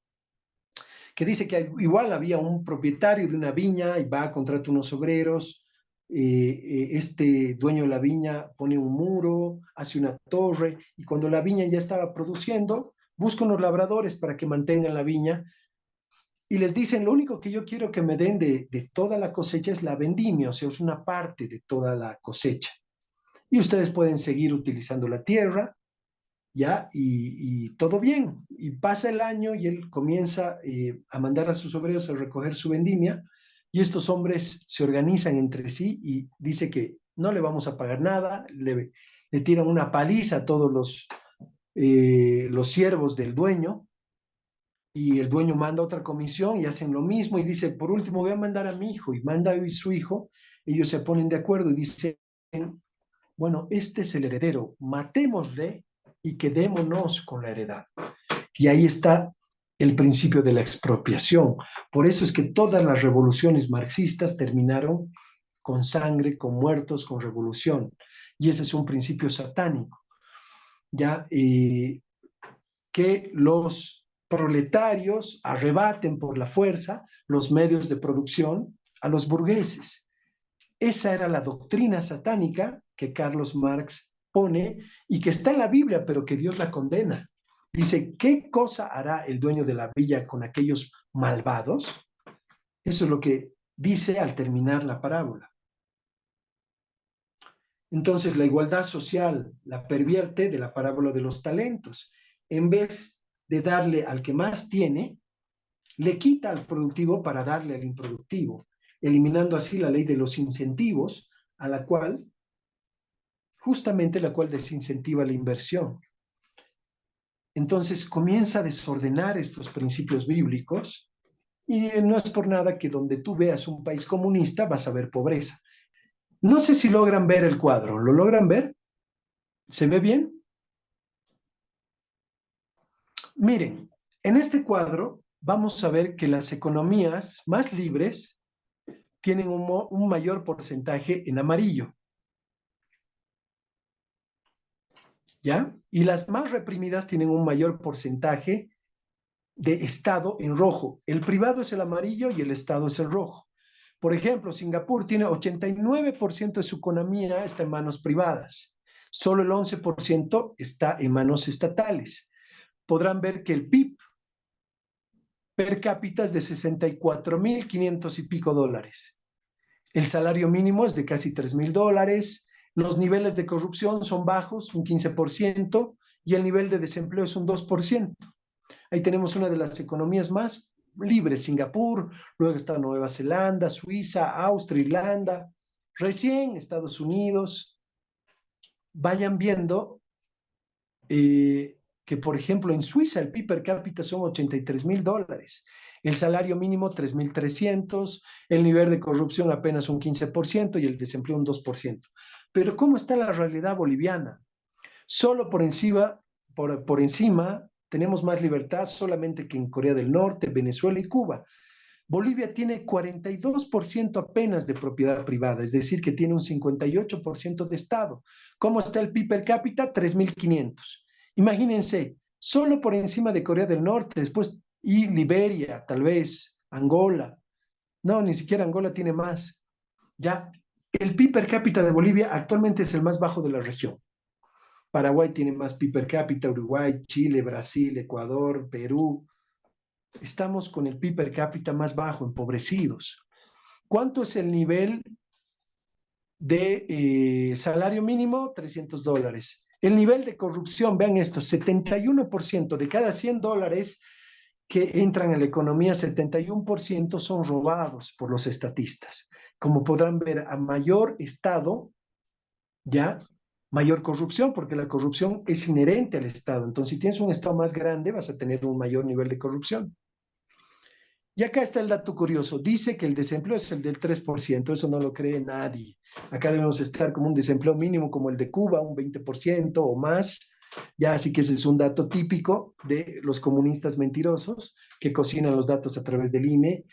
que dice que igual había un propietario de una viña y va, contrata unos obreros, este dueño de la viña pone un muro, hace una torre, y cuando la viña ya estaba produciendo, busca unos labradores para que mantengan la viña, y les dicen, lo único que yo quiero que me den de toda la cosecha es la vendimia, o sea, es una parte de toda la cosecha. Y ustedes pueden seguir utilizando la tierra, ¿ya? Y todo bien. Y pasa el año y él comienza a mandar a sus obreros a recoger su vendimia, y estos hombres se organizan entre sí y dice que no le vamos a pagar nada, le tiran una paliza a todos los siervos del dueño, y el dueño manda otra comisión y hacen lo mismo, y dice, por último voy a mandar a mi hijo, y manda a su hijo. Ellos se ponen de acuerdo y dicen, bueno, este es el heredero, matémosle y quedémonos con la heredad. Y ahí está el principio de la expropiación. Por eso es que todas las revoluciones marxistas terminaron con sangre, con muertos, con revolución. Y ese es un principio satánico, ya que los proletarios arrebaten por la fuerza los medios de producción a los burgueses. Esa era la doctrina satánica que Carlos Marx pone y que está en la Biblia, pero que Dios la condena. Dice, ¿qué cosa hará el dueño de la viña con aquellos malvados? Eso es lo que dice al terminar la parábola. Entonces, la igualdad social la pervierte de la parábola de los talentos. En vez de darle al que más tiene, le quita al productivo para darle al improductivo, eliminando así la ley de los incentivos, a la cual, justamente la cual desincentiva la inversión. Entonces comienza a desordenar estos principios bíblicos, y no es por nada que donde tú veas un país comunista vas a ver pobreza. No sé si logran ver el cuadro. ¿Lo logran ver? ¿Se ve bien? Miren, en este cuadro vamos a ver que las economías más libres tienen un mayor porcentaje en amarillo, ¿ya? Y las más reprimidas tienen un mayor porcentaje de Estado en rojo. El privado es el amarillo y el Estado es el rojo. Por ejemplo, Singapur tiene 89% de su economía está en manos privadas. Solo el 11% está en manos estatales. Podrán ver que el PIB per cápita es de 64.500 y pico dólares. El salario mínimo es de casi $3.000. Los niveles de corrupción son bajos, un 15%, y el nivel de desempleo es un 2%. Ahí tenemos una de las economías más libres, Singapur, luego está Nueva Zelanda, Suiza, Austria, Irlanda, recién Estados Unidos. Vayan viendo que, por ejemplo, en Suiza el PIB per cápita son $83,000, el salario mínimo 3,300, el nivel de corrupción apenas un 15% y el desempleo un 2%. Pero ¿cómo está la realidad boliviana? Solo por encima tenemos más libertad solamente que en Corea del Norte, Venezuela y Cuba. Bolivia tiene 42% apenas de propiedad privada, es decir, que tiene un 58% de Estado. ¿Cómo está el PIB per cápita? 3,500. Imagínense, solo por encima de Corea del Norte, después, y Liberia, tal vez, Angola. No, ni siquiera Angola tiene más. Ya, el PIB per cápita de Bolivia actualmente es el más bajo de la región. Paraguay tiene más PIB per cápita, Uruguay, Chile, Brasil, Ecuador, Perú. Estamos con el PIB per cápita más bajo, empobrecidos. ¿Cuánto es el nivel de salario mínimo? $300. El nivel de corrupción, vean esto, 71% de cada $100 que entran a la economía, 71% son robados por los estatistas. Como podrán ver, a mayor Estado, ya, mayor corrupción, porque la corrupción es inherente al Estado. Entonces, si tienes un Estado más grande, vas a tener un mayor nivel de corrupción. Y acá está el dato curioso. Dice que el desempleo es el del 3%. Eso no lo cree nadie. Acá debemos estar como un desempleo mínimo como el de Cuba, un 20% o más. Ya, así que ese es un dato típico de los comunistas mentirosos que cocinan los datos a través del INE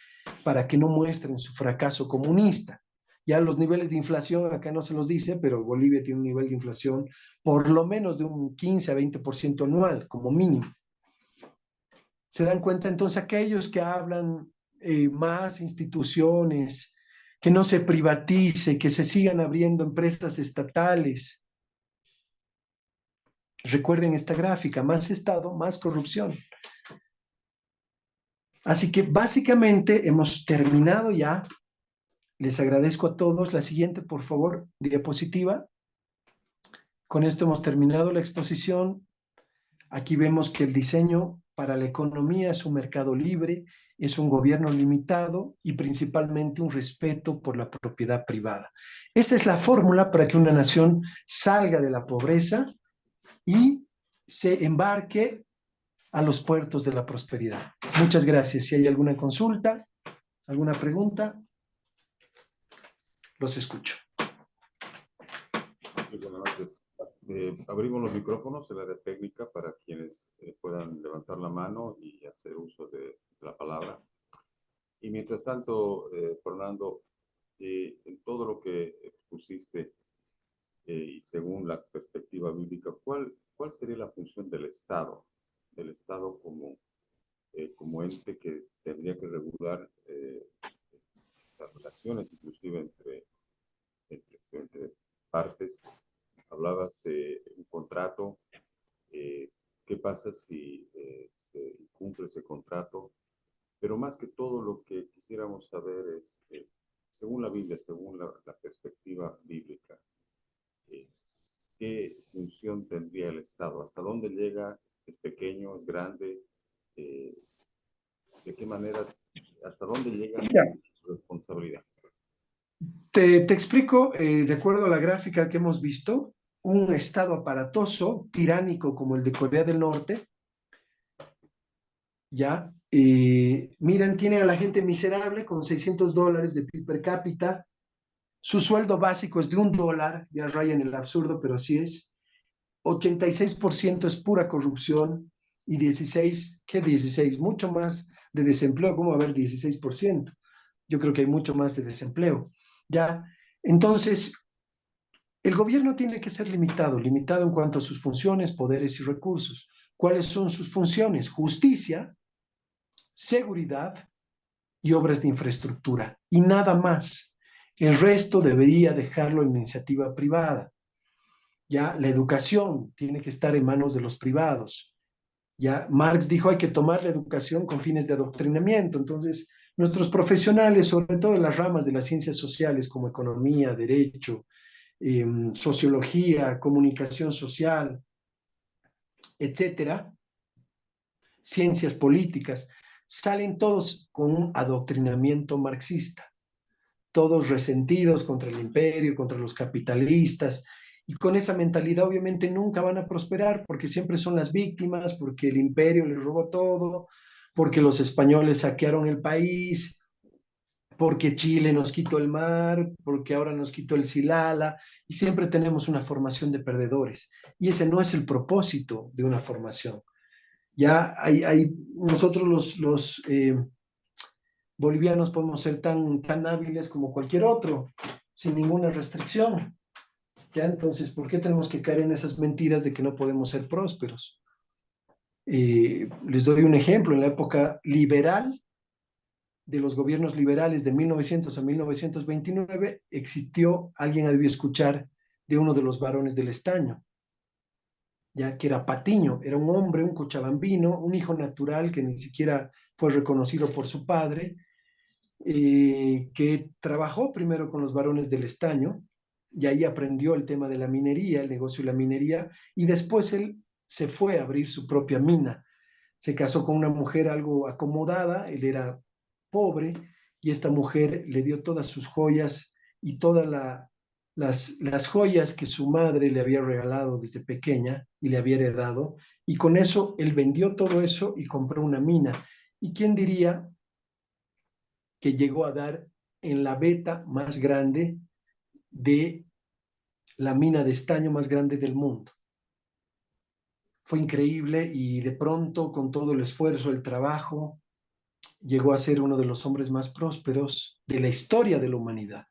para que no muestren su fracaso comunista. Ya los niveles de inflación acá no se los dice, pero Bolivia tiene un nivel de inflación por lo menos de un 15 a 20% anual, como mínimo. Se dan cuenta entonces aquellos que hablan más instituciones, que no se privatice, que se sigan abriendo empresas estatales. Recuerden esta gráfica, más Estado, más corrupción. Así que básicamente hemos terminado ya. Les agradezco a todos. La siguiente, por favor, diapositiva. Con esto hemos terminado la exposición. Aquí vemos que el diseño para la economía es un mercado libre, es un gobierno limitado y principalmente un respeto por la propiedad privada. Esa es la fórmula para que una nación salga de la pobreza y se embarque a los puertos de la prosperidad. Muchas gracias. Si hay alguna consulta, alguna pregunta, los escucho. Buenas noches. Abrimos los micrófonos en la área técnica para quienes puedan levantar la mano y hacer uso de la palabra. Y mientras tanto, Fernando, en todo lo que expusiste y según la perspectiva bíblica, ¿cuál sería la función del Estado? Del Estado como ente que tendría que regular las relaciones, inclusive entre partes. Hablabas de un contrato. ¿Qué pasa si se incumple ese contrato? Pero más que todo, lo que quisiéramos saber es, según la Biblia, según la perspectiva bíblica, ¿qué función tendría el Estado? ¿Hasta dónde llega? ¿Es pequeño? ¿Es grande? ¿De qué manera? ¿Hasta dónde llega su responsabilidad? Te explico, de acuerdo a la gráfica que hemos visto, un Estado aparatoso, tiránico como el de Corea del Norte, ya, miren, tiene a la gente miserable con $600 de PIB per cápita, su sueldo básico es de $1, ya raya en el absurdo, pero así es, 86% es pura corrupción y 16, mucho más de desempleo. ¿Cómo va a haber 16%? Yo creo que hay mucho más de desempleo, ya. Entonces, el gobierno tiene que ser limitado en cuanto a sus funciones, poderes y recursos. ¿Cuáles son sus funciones? Justicia, seguridad y obras de infraestructura, y nada más. El resto debería dejarlo en iniciativa privada. Ya, la educación tiene que estar en manos de los privados. Ya, Marx dijo hay que tomar la educación con fines de adoctrinamiento. Entonces, nuestros profesionales, sobre todo en las ramas de las ciencias sociales como economía, derecho, sociología, comunicación social, etcétera, ciencias políticas, salen todos con un adoctrinamiento marxista, todos resentidos contra el imperio, contra los capitalistas, y con esa mentalidad obviamente nunca van a prosperar porque siempre son las víctimas, porque el imperio les robó todo, porque los españoles saquearon el país, porque Chile nos quitó el mar, porque ahora nos quitó el Silala, y siempre tenemos una formación de perdedores. Y ese no es el propósito de una formación. Ya nosotros los bolivianos podemos ser tan hábiles como cualquier otro, sin ninguna restricción. ¿Ya? Entonces, ¿por qué tenemos que caer en esas mentiras de que no podemos ser prósperos? Les doy un ejemplo. En la época liberal, de los gobiernos liberales de 1900 a 1929, alguien ha debido escuchar de uno de los varones del estaño, ya que era Patiño, era un hombre, un cochabambino, un hijo natural que ni siquiera fue reconocido por su padre, que trabajó primero con los varones del estaño, y ahí aprendió el tema de la minería, el negocio de la minería, y después él se fue a abrir su propia mina. Se casó con una mujer algo acomodada, él era pobre, y esta mujer le dio todas sus joyas y todas las joyas que su madre le había regalado desde pequeña y le había heredado, y con eso él vendió todo eso y compró una mina. ¿Y quién diría que llegó a dar en la veta más grande de la mina de estaño más grande del mundo? Fue increíble, y de pronto, con todo el esfuerzo, el trabajo, llegó a ser uno de los hombres más prósperos de la historia de la humanidad.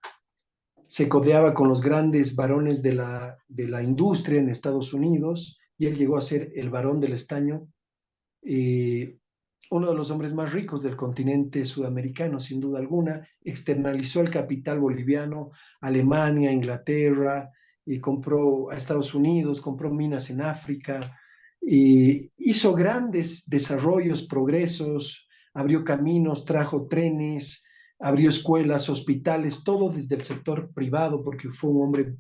Se codeaba con los grandes varones de la industria en Estados Unidos, y él llegó a ser el varón del estaño, uno de los hombres más ricos del continente sudamericano, sin duda alguna. Externalizó el capital boliviano a Alemania, Inglaterra, compró a Estados Unidos, compró minas en África, hizo grandes desarrollos, progresos, abrió caminos, trajo trenes, abrió escuelas, hospitales, todo desde el sector privado, porque fue un hombre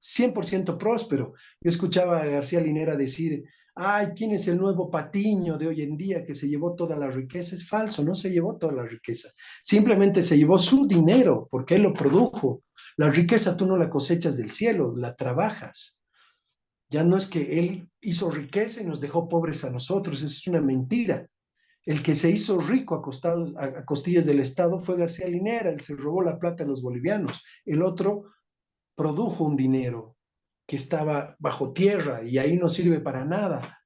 100% próspero. Yo escuchaba a García Linera decir: ay, ¿quién es el nuevo Patiño de hoy en día que se llevó toda la riqueza? Es falso, no se llevó toda la riqueza. Simplemente se llevó su dinero porque él lo produjo. La riqueza tú no la cosechas del cielo, la trabajas. Ya no es que él hizo riqueza y nos dejó pobres a nosotros, eso es una mentira. El que se hizo rico a costillas del Estado fue García Linera, él se robó la plata a los bolivianos. El otro produjo un dinero que estaba bajo tierra y ahí no sirve para nada.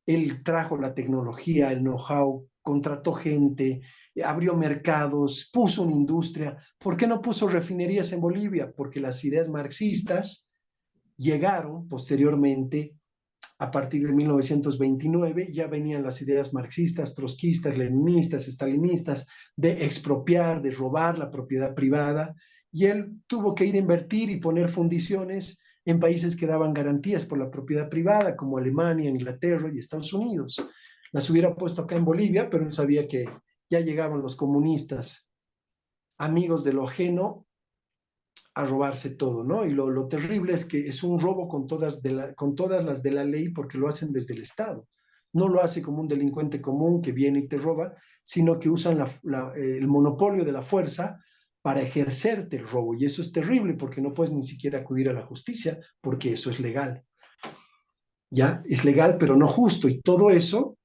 Él trajo la tecnología, el know-how, contrató gente, abrió mercados, puso una industria. ¿Por qué no puso refinerías en Bolivia? Porque las ideas marxistas llegaron posteriormente. A partir de 1929 ya venían las ideas marxistas, trotskistas, leninistas, estalinistas, de expropiar, de robar la propiedad privada, y él tuvo que ir a invertir y poner fundiciones en países que daban garantías por la propiedad privada, como Alemania, Inglaterra y Estados Unidos. Las hubiera puesto acá en Bolivia, pero él sabía que ya llegaban los comunistas, amigos de lo ajeno, a robarse todo, ¿no? Y lo terrible es que es un robo con todas las de la ley, porque lo hacen desde el Estado. No lo hace como un delincuente común que viene y te roba, sino que usan el monopolio de la fuerza para ejercerte el robo. Y eso es terrible porque no puedes ni siquiera acudir a la justicia, porque eso es legal. Ya, es legal, pero no justo. Y todo eso,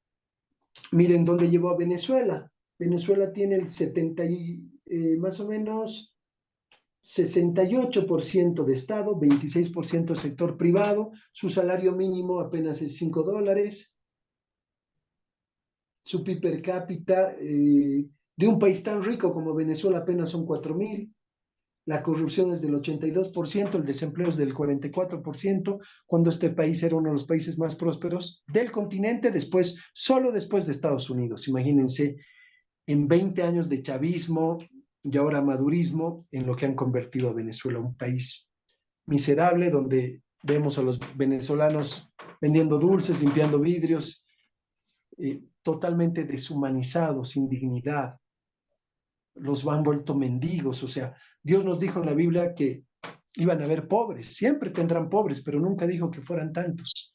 miren dónde llevó a Venezuela. Venezuela tiene el 70 más o menos 68% de Estado, 26% sector privado, su salario mínimo apenas es $5, su PIB per cápita de un país tan rico como Venezuela apenas son 4.000, la corrupción es del 82%, el desempleo es del 44%, cuando este país era uno de los países más prósperos del continente, solo después de Estados Unidos. Imagínense, en 20 años de chavismo y ahora madurismo, en lo que han convertido a Venezuela, un país miserable, donde vemos a los venezolanos vendiendo dulces, limpiando vidrios, totalmente deshumanizados, sin dignidad. Los han vuelto mendigos. O sea, Dios nos dijo en la Biblia que iban a haber pobres, siempre tendrán pobres, pero nunca dijo que fueran tantos.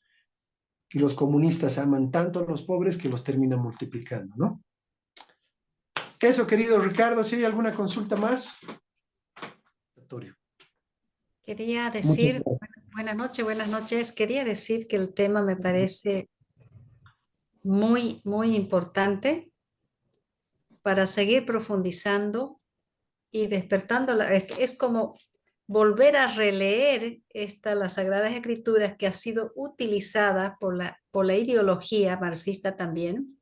y los comunistas aman tanto a los pobres que los terminan multiplicando, ¿no? Eso, querido Ricardo, si hay alguna consulta más. Quería decir, buenas noches. Quería decir que el tema me parece muy, muy importante para seguir profundizando y despertando. Es como volver a releer las Sagradas Escrituras, que ha sido utilizada por la ideología marxista también.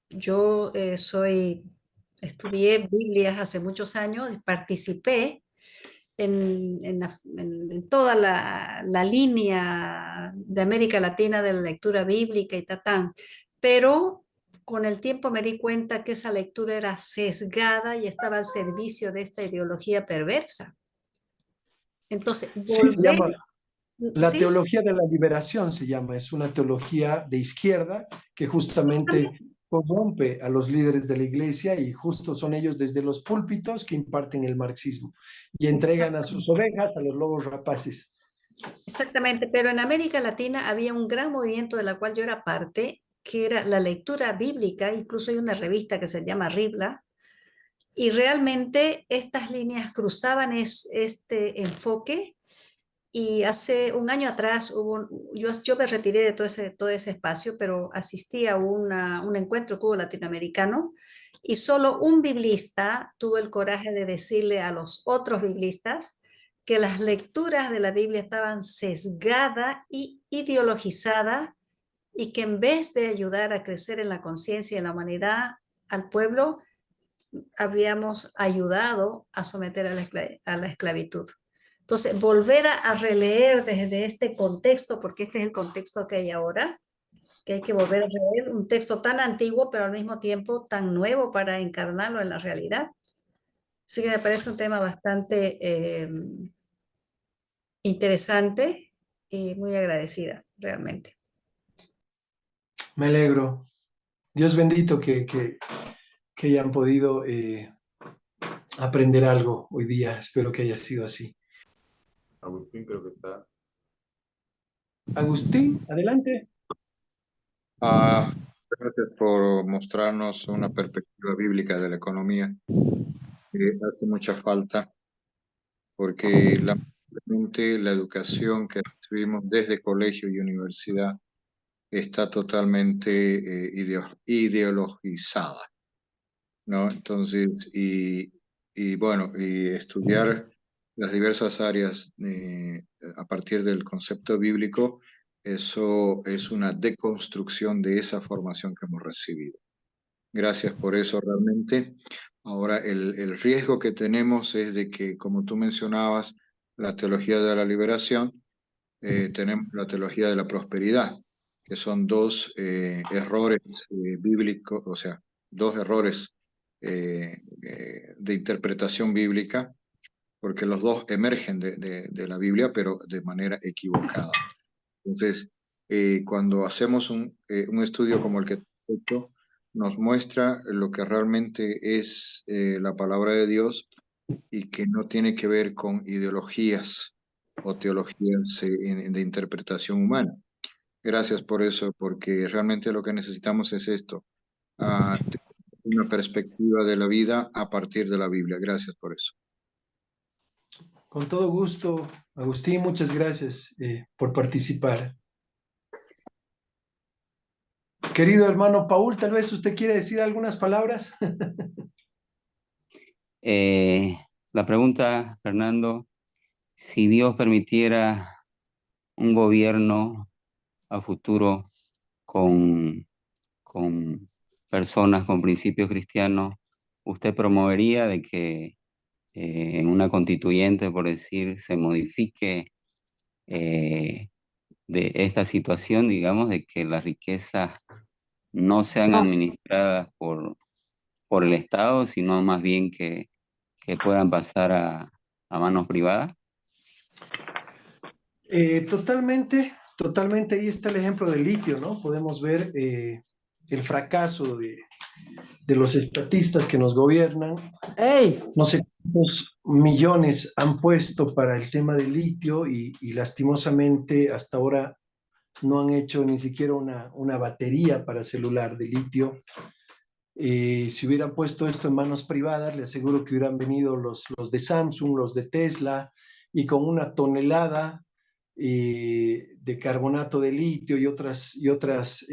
Yo estudié Biblias hace muchos años y participé en toda la línea de América Latina de la lectura bíblica y tatán, pero con el tiempo me di cuenta que esa lectura era sesgada y estaba al servicio de esta ideología perversa. Entonces, Sí, se llama la ¿sí? teología de la liberación, se llama, es una teología de izquierda que justamente corrompe a los líderes de la iglesia y justo son ellos desde los púlpitos que imparten el marxismo y entregan a sus ovejas a los lobos rapaces. Exactamente, pero en América Latina había un gran movimiento de la cual yo era parte, que era la lectura bíblica. Incluso hay una revista que se llama Ribla, y realmente estas líneas cruzaban este enfoque. Y hace un año atrás yo me retiré de todo ese espacio, pero asistí a un encuentro que hubo latinoamericano, y solo un biblista tuvo el coraje de decirle a los otros biblistas que las lecturas de la Biblia estaban sesgadas y ideologizadas, y que en vez de ayudar a crecer en la conciencia y en la humanidad al pueblo, habíamos ayudado a someter a la esclavitud. Entonces, volver a releer desde este contexto, porque este es el contexto que hay ahora, que hay que volver a releer un texto tan antiguo, pero al mismo tiempo tan nuevo para encarnarlo en la realidad. Así que me parece un tema bastante interesante y muy agradecida, realmente. Me alegro. Dios bendito que hayan podido aprender algo hoy día. Espero que haya sido así. Agustín creo que está. Agustín, adelante. Gracias por mostrarnos una perspectiva bíblica de la economía. Hace mucha falta porque lamentablemente la educación que recibimos desde colegio y universidad está totalmente ideologizada, ¿no? Entonces, y bueno, y estudiar las diversas áreas a partir del concepto bíblico, eso es una deconstrucción de esa formación que hemos recibido. Gracias por eso realmente. Ahora, el riesgo que tenemos es de que, como tú mencionabas, la teología de la liberación, tenemos la teología de la prosperidad, que son dos errores bíblicos, o sea, dos errores de interpretación bíblica, porque los dos emergen de la Biblia, pero de manera equivocada. Entonces, cuando hacemos un estudio como el que he hecho, nos muestra lo que realmente es la palabra de Dios y que no tiene que ver con ideologías o teologías de interpretación humana. Gracias por eso, porque realmente lo que necesitamos es esto, una perspectiva de la vida a partir de la Biblia. Gracias por eso. Con todo gusto, Agustín, muchas gracias por participar. Querido hermano Paul, tal vez usted quiere decir algunas palabras. La pregunta, Fernando, si Dios permitiera un gobierno a futuro con personas con principios cristianos, ¿usted promovería de que en una constituyente, por decir, se modifique de esta situación, digamos, de que las riquezas no sean administradas por el Estado, sino más bien que puedan pasar a manos privadas? Totalmente, ahí está el ejemplo del litio, ¿no? Podemos ver el fracaso de los estatistas que nos gobiernan. ¡Ey! No sé millones han puesto para el tema del litio y lastimosamente hasta ahora no han hecho ni siquiera una batería para celular de litio. Si hubieran puesto esto en manos privadas, le aseguro que hubieran venido los de Samsung, los de Tesla, y con 1 tonelada de carbonato de litio y otras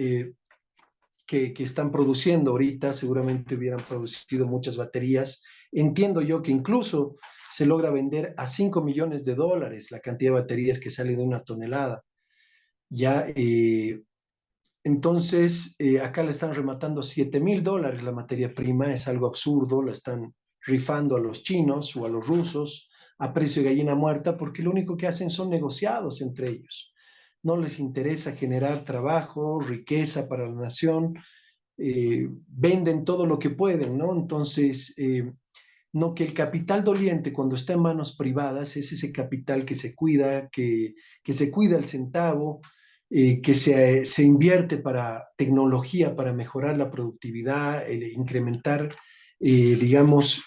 que están produciendo ahorita, seguramente hubieran producido muchas baterías. Entiendo yo que incluso se logra vender a $5 millones la cantidad de baterías que sale de 1 tonelada. Ya, entonces, acá le están rematando $7,000 la materia prima, es algo absurdo, la están rifando a los chinos o a los rusos a precio de gallina muerta, porque lo único que hacen son negociados entre ellos. No les interesa generar trabajo, riqueza para la nación, venden todo lo que pueden, ¿no? Entonces, no, que el capital doliente cuando está en manos privadas es ese capital que se cuida, que se cuida el centavo, que se invierte para tecnología, para mejorar la productividad, incrementar, digamos,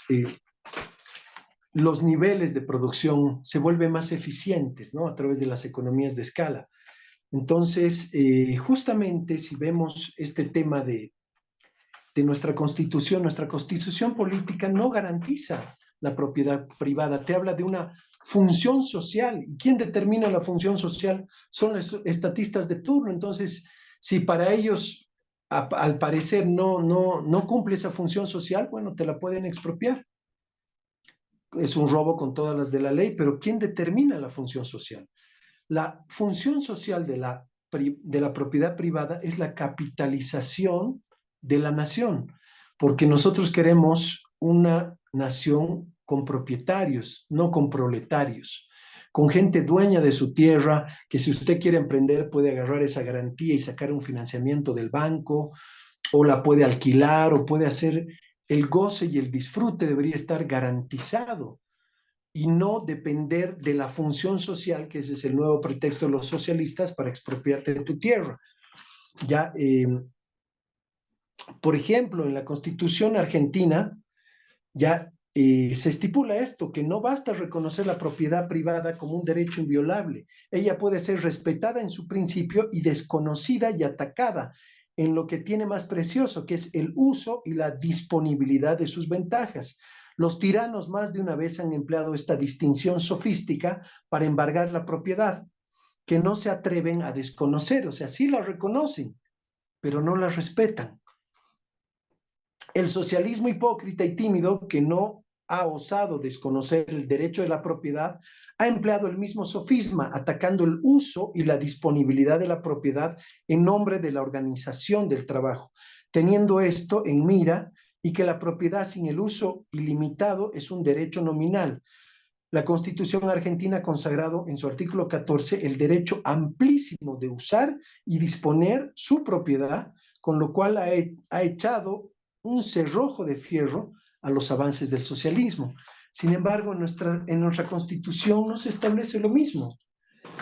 los niveles de producción se vuelven más eficientes, ¿no? A través de las economías de escala. Entonces, justamente si vemos este tema de nuestra constitución política no garantiza la propiedad privada, te habla de una función social. ¿Y quién determina la función social? Son los estatistas de turno. Entonces, si para ellos, al parecer, no cumple esa función social, bueno, te la pueden expropiar. Es un robo con todas las de la ley, pero ¿quién determina la función social? La función social de la propiedad privada es la capitalización de la nación, porque nosotros queremos una nación con propietarios, no con proletarios, con gente dueña de su tierra, que si usted quiere emprender puede agarrar esa garantía y sacar un financiamiento del banco, o la puede alquilar, o puede hacer el goce y el disfrute, debería estar garantizado y no depender de la función social, que ese es el nuevo pretexto de los socialistas para expropiarte de tu tierra. Ya, por ejemplo, en la Constitución argentina ya se estipula esto, que no basta reconocer la propiedad privada como un derecho inviolable. Ella puede ser respetada en su principio y desconocida y atacada en lo que tiene más precioso, que es el uso y la disponibilidad de sus ventajas. Los tiranos más de una vez han empleado esta distinción sofística para embargar la propiedad, que no se atreven a desconocer, o sea, sí la reconocen, pero no la respetan. El socialismo hipócrita y tímido, que no ha osado desconocer el derecho de la propiedad, ha empleado el mismo sofisma, atacando el uso y la disponibilidad de la propiedad en nombre de la organización del trabajo, teniendo esto en mira y que la propiedad sin el uso ilimitado es un derecho nominal. La Constitución argentina ha consagrado en su artículo 14 el derecho amplísimo de usar y disponer su propiedad, con lo cual ha echado un cerrojo de fierro a los avances del socialismo. Sin embargo, en nuestra Constitución no se establece lo mismo.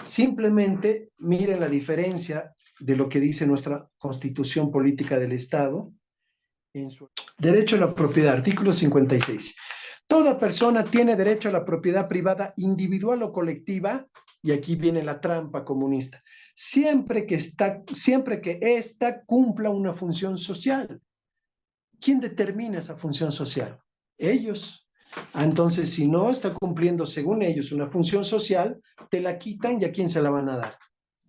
Simplemente miren la diferencia de lo que dice nuestra Constitución Política del Estado en su derecho a la propiedad, artículo 56. Toda persona tiene derecho a la propiedad privada individual o colectiva, y aquí viene la trampa comunista, siempre que ésta cumpla una función social. ¿Quién determina esa función social? Ellos. Entonces, si no está cumpliendo según ellos una función social, te la quitan, ¿y a quién se la van a dar?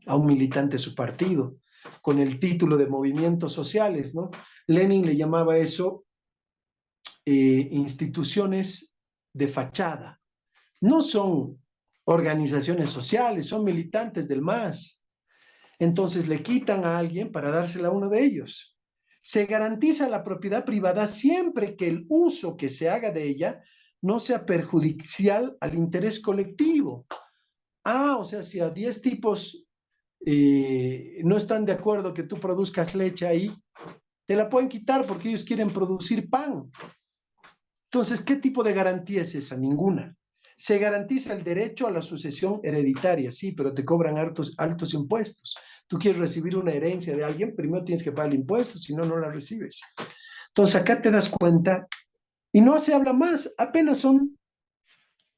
A un militante de su partido, con el título de movimientos sociales, ¿no? Lenin le llamaba eso instituciones de fachada. No son organizaciones sociales, son militantes del MAS. Entonces le quitan a alguien para dársela a uno de ellos. Se garantiza la propiedad privada siempre que el uso que se haga de ella no sea perjudicial al interés colectivo. O sea, si a 10 tipos no están de acuerdo que tú produzcas leche ahí, te la pueden quitar porque ellos quieren producir pan. Entonces, ¿qué tipo de garantía es esa? Ninguna. Se garantiza el derecho a la sucesión hereditaria, sí, pero te cobran altos impuestos. Tú quieres recibir una herencia de alguien, primero tienes que pagar el impuesto, si no, no la recibes. Entonces, acá te das cuenta, y no se habla más, apenas son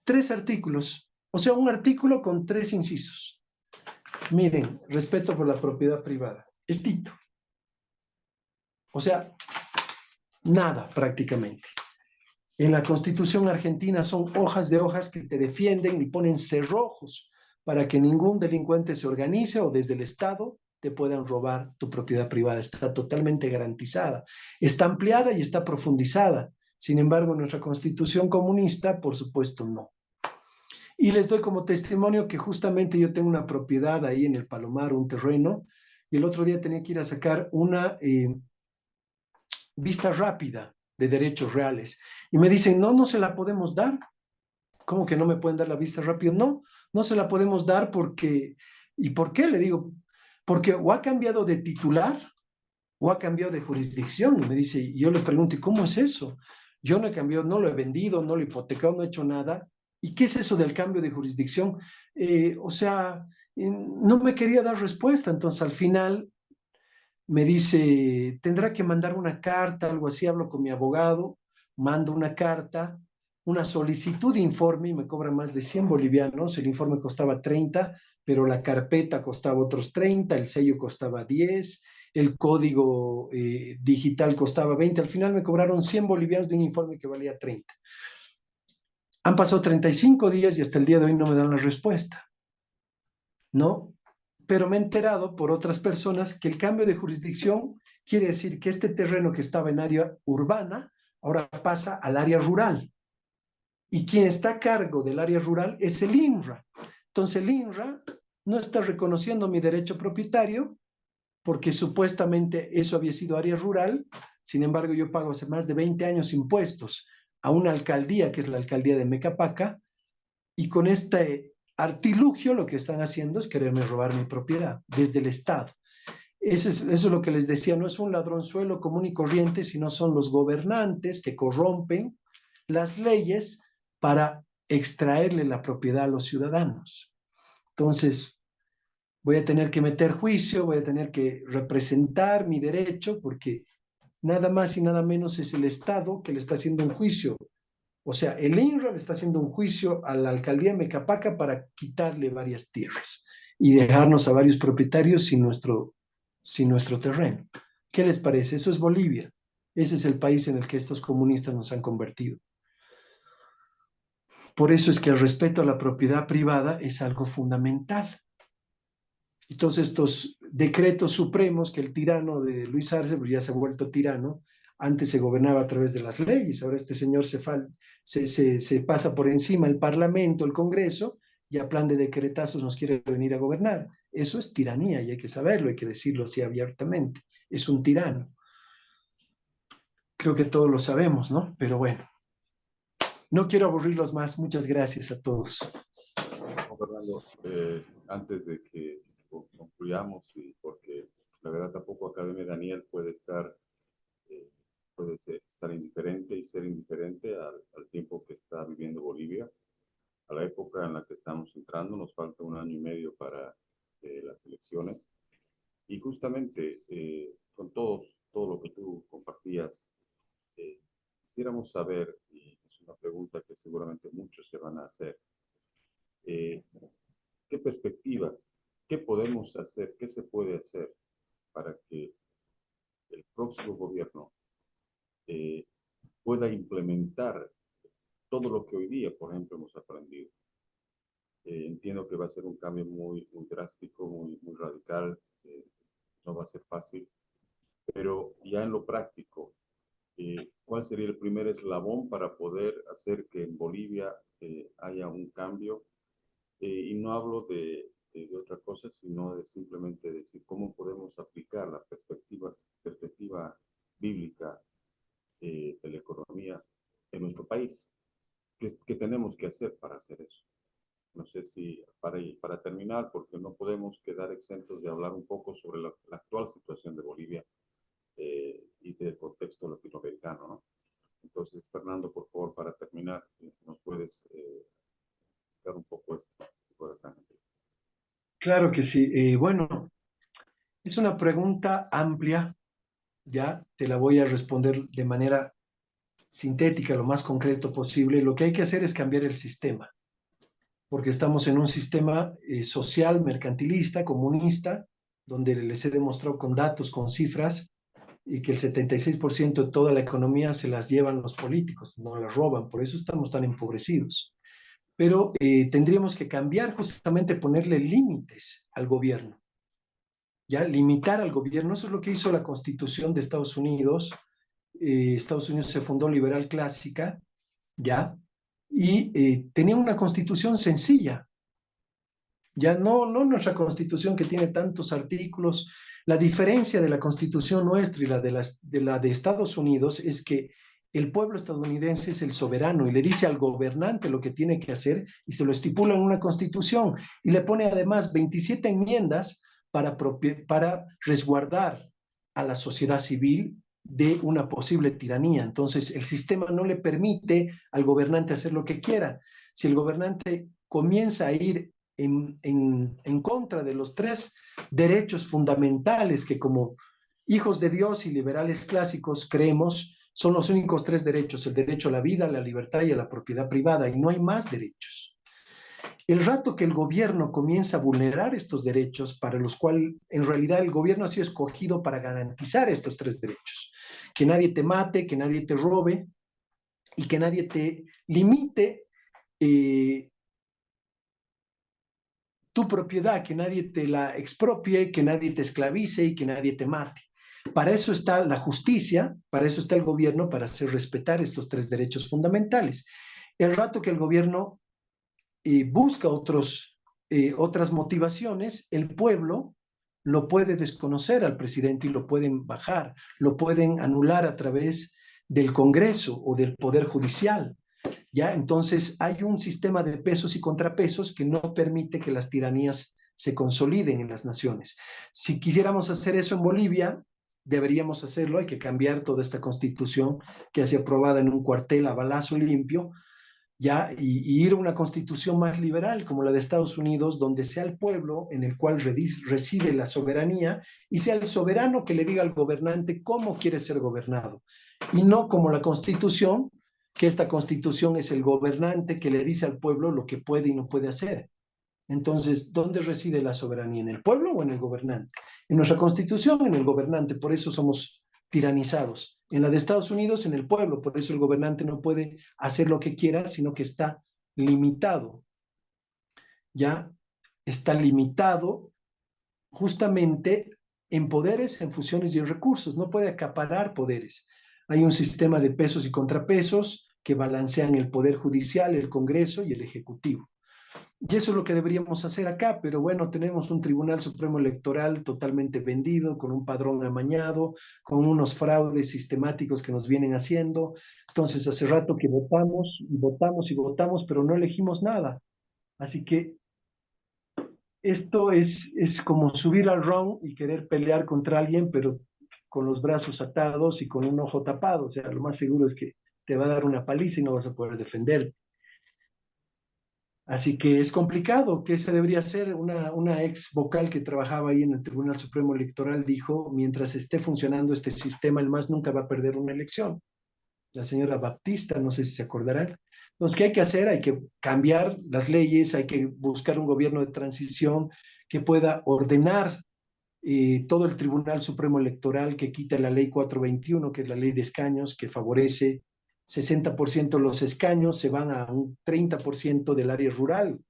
3 artículos, o sea, un artículo con 3 incisos. Miren, respeto por la propiedad privada. Estito. O sea, nada prácticamente. En la Constitución argentina son hojas de hojas que te defienden y ponen cerrojos para que ningún delincuente se organice o desde el Estado te puedan robar tu propiedad privada. Está totalmente garantizada. Está ampliada y está profundizada. Sin embargo, nuestra Constitución comunista, por supuesto, no. Y les doy como testimonio que justamente yo tengo una propiedad ahí en el Palomar, un terreno, y el otro día tenía que ir a sacar una vista rápida de derechos reales. Y me dicen, no, no se la podemos dar. ¿Cómo que no me pueden dar la vista rápida? No, no se la podemos dar porque... ¿Y por qué? Le digo, porque o ha cambiado de titular o ha cambiado de jurisdicción. Y me dice, y yo le pregunto, ¿y cómo es eso? Yo no he cambiado, no lo he vendido, no lo he hipotecado, no he hecho nada. ¿Y qué es eso del cambio de jurisdicción? O sea, no me quería dar respuesta. Entonces, al final me dice, tendrá que mandar una carta, algo así. Hablo con mi abogado, mando una carta, una solicitud de informe y me cobra más de 100 bolivianos. El informe costaba 30, pero la carpeta costaba otros 30, el sello costaba 10, el código digital costaba 20. Al final me cobraron 100 bolivianos de un informe que valía 30. Han pasado 35 días y hasta el día de hoy no me dan la respuesta, ¿no? Pero me he enterado por otras personas que el cambio de jurisdicción quiere decir que este terreno que estaba en área urbana ahora pasa al área rural. Y quien está a cargo del área rural es el INRA. Entonces el INRA no está reconociendo mi derecho propietario porque supuestamente eso había sido área rural. Sin embargo, yo pago hace más de 20 años impuestos a una alcaldía, que es la alcaldía de Mecapaca, y con este artilugio lo que están haciendo es quererme robar mi propiedad desde el Estado. Eso es lo que les decía, no es un ladronzuelo común y corriente, sino son los gobernantes que corrompen las leyes para extraerle la propiedad a los ciudadanos. Entonces, voy a tener que meter juicio, voy a tener que representar mi derecho, porque nada más y nada menos es el Estado que le está haciendo un juicio. O sea, el INRA le está haciendo un juicio a la alcaldía de Mecapaca para quitarle varias tierras y dejarnos a varios propietarios sin nuestro terreno. ¿Qué les parece? Eso es Bolivia. Ese es el país en el que estos comunistas nos han convertido. Por eso es que el respeto a la propiedad privada es algo fundamental. Entonces, estos decretos supremos que el tirano de Luis Arce, pues ya se ha vuelto tirano, antes se gobernaba a través de las leyes, ahora este señor se pasa por encima el Parlamento, el Congreso, y a plan de decretazos nos quiere venir a gobernar. Eso es tiranía y hay que saberlo, hay que decirlo así abiertamente. Es un tirano. Creo que todos lo sabemos, ¿no? Pero bueno, no quiero aburrirlos más. Muchas gracias a todos. Fernando, antes de que concluyamos, y porque la verdad tampoco Academia Daniel puede estar indiferente y ser indiferente al tiempo que está viviendo Bolivia, a la época en la que estamos entrando. Nos falta 1 año y medio para las elecciones, y justamente con todo lo que tú compartías, quisiéramos saber, y es una pregunta que seguramente muchos se van a hacer, ¿qué perspectiva, qué podemos hacer, qué se puede hacer para que el próximo gobierno pueda implementar todo lo que hoy día, por ejemplo, hemos aprendido? Entiendo que va a ser un cambio muy, muy drástico, muy, muy radical, no va a ser fácil, pero ya en lo práctico, ¿cuál sería el primer eslabón para poder hacer que en Bolivia haya un cambio? Y no hablo de otra cosa, sino de simplemente decir cómo podemos aplicar la perspectiva bíblica de la economía en nuestro país. ¿Qué tenemos que hacer para hacer eso? No sé si para terminar, porque no podemos quedar exentos de hablar un poco sobre la actual situación de Bolivia y del contexto latinoamericano, ¿no? Entonces, Fernando, por favor, para terminar, si nos puedes dar un poco esto. Claro que sí. Bueno, es una pregunta amplia, ya te la voy a responder de manera sintética, lo más concreto posible, lo que hay que hacer es cambiar el sistema, porque estamos en un sistema social, mercantilista, comunista, donde les he demostrado con datos, con cifras, y que el 76% de toda la economía se las llevan los políticos, no las roban, por eso estamos tan empobrecidos. Pero tendríamos que cambiar, justamente ponerle límites al gobierno, ya limitar al gobierno. Eso es lo que hizo la Constitución de Estados Unidos. Estados Unidos se fundó liberal clásica, ya, y tenía una constitución sencilla, ya no nuestra constitución que tiene tantos artículos. La diferencia de la constitución nuestra y la de Estados Unidos es que el pueblo estadounidense es el soberano y le dice al gobernante lo que tiene que hacer y se lo estipula en una constitución y le pone además 27 enmiendas para resguardar a la sociedad civil de una posible tiranía. Entonces, el sistema no le permite al gobernante hacer lo que quiera. Si el gobernante comienza a ir en contra de los 3 derechos fundamentales que como hijos de Dios y liberales clásicos creemos son los únicos 3 derechos: el derecho a la vida, a la libertad y a la propiedad privada, y no hay más derechos. El rato que el gobierno comienza a vulnerar estos derechos, para los cuales en realidad el gobierno ha sido escogido para garantizar estos 3 derechos, que nadie te mate, que nadie te robe y que nadie te limite tu propiedad, que nadie te la expropie, que nadie te esclavice y que nadie te mate. Para eso está la justicia, para eso está el gobierno, para hacer respetar estos 3 derechos fundamentales. El rato que el gobierno busca otras motivaciones, el pueblo lo puede desconocer al presidente y lo pueden bajar, lo pueden anular a través del Congreso o del Poder Judicial. ¿Ya? Entonces hay un sistema de pesos y contrapesos que no permite que las tiranías se consoliden en las naciones. Si quisiéramos hacer eso en Bolivia, deberíamos hacerlo. Hay que cambiar toda esta constitución que ha sido aprobada en un cuartel a balazo limpio, ¿ya? Y ir a una constitución más liberal como la de Estados Unidos, donde sea el pueblo en el cual reside la soberanía y sea el soberano que le diga al gobernante cómo quiere ser gobernado, y no como la Constitución, que esta Constitución es el gobernante que le dice al pueblo lo que puede y no puede hacer. Entonces, ¿dónde reside la soberanía? ¿En el pueblo o en el gobernante? En nuestra Constitución, en el gobernante, por eso somos tiranizados. En la de Estados Unidos, en el pueblo, por eso el gobernante no puede hacer lo que quiera, sino que está limitado. Ya está limitado justamente en poderes, en funciones y en recursos. No puede acaparar poderes. Hay un sistema de pesos y contrapesos que balancean el Poder Judicial, el Congreso y el Ejecutivo. Y eso es lo que deberíamos hacer acá, pero bueno, tenemos un Tribunal Supremo Electoral totalmente vendido, con un padrón amañado, con unos fraudes sistemáticos que nos vienen haciendo. Entonces, hace rato que votamos y votamos y votamos, pero no elegimos nada. Así que esto es como subir al round y querer pelear contra alguien, pero con los brazos atados y con un ojo tapado. O sea, lo más seguro es que te va a dar una paliza y no vas a poder defender. Así que es complicado, que esa debería ser una ex vocal que trabajaba ahí en el Tribunal Supremo Electoral, dijo: mientras esté funcionando este sistema, el MAS nunca va a perder una elección. La señora Baptista, no sé si se acordarán. Entonces, ¿qué hay que hacer? Hay que cambiar las leyes, hay que buscar un gobierno de transición que pueda ordenar todo el Tribunal Supremo Electoral, que quita la ley 421, que es la ley de escaños, que favorece 60% de los escaños, se van a un 30% del área rural.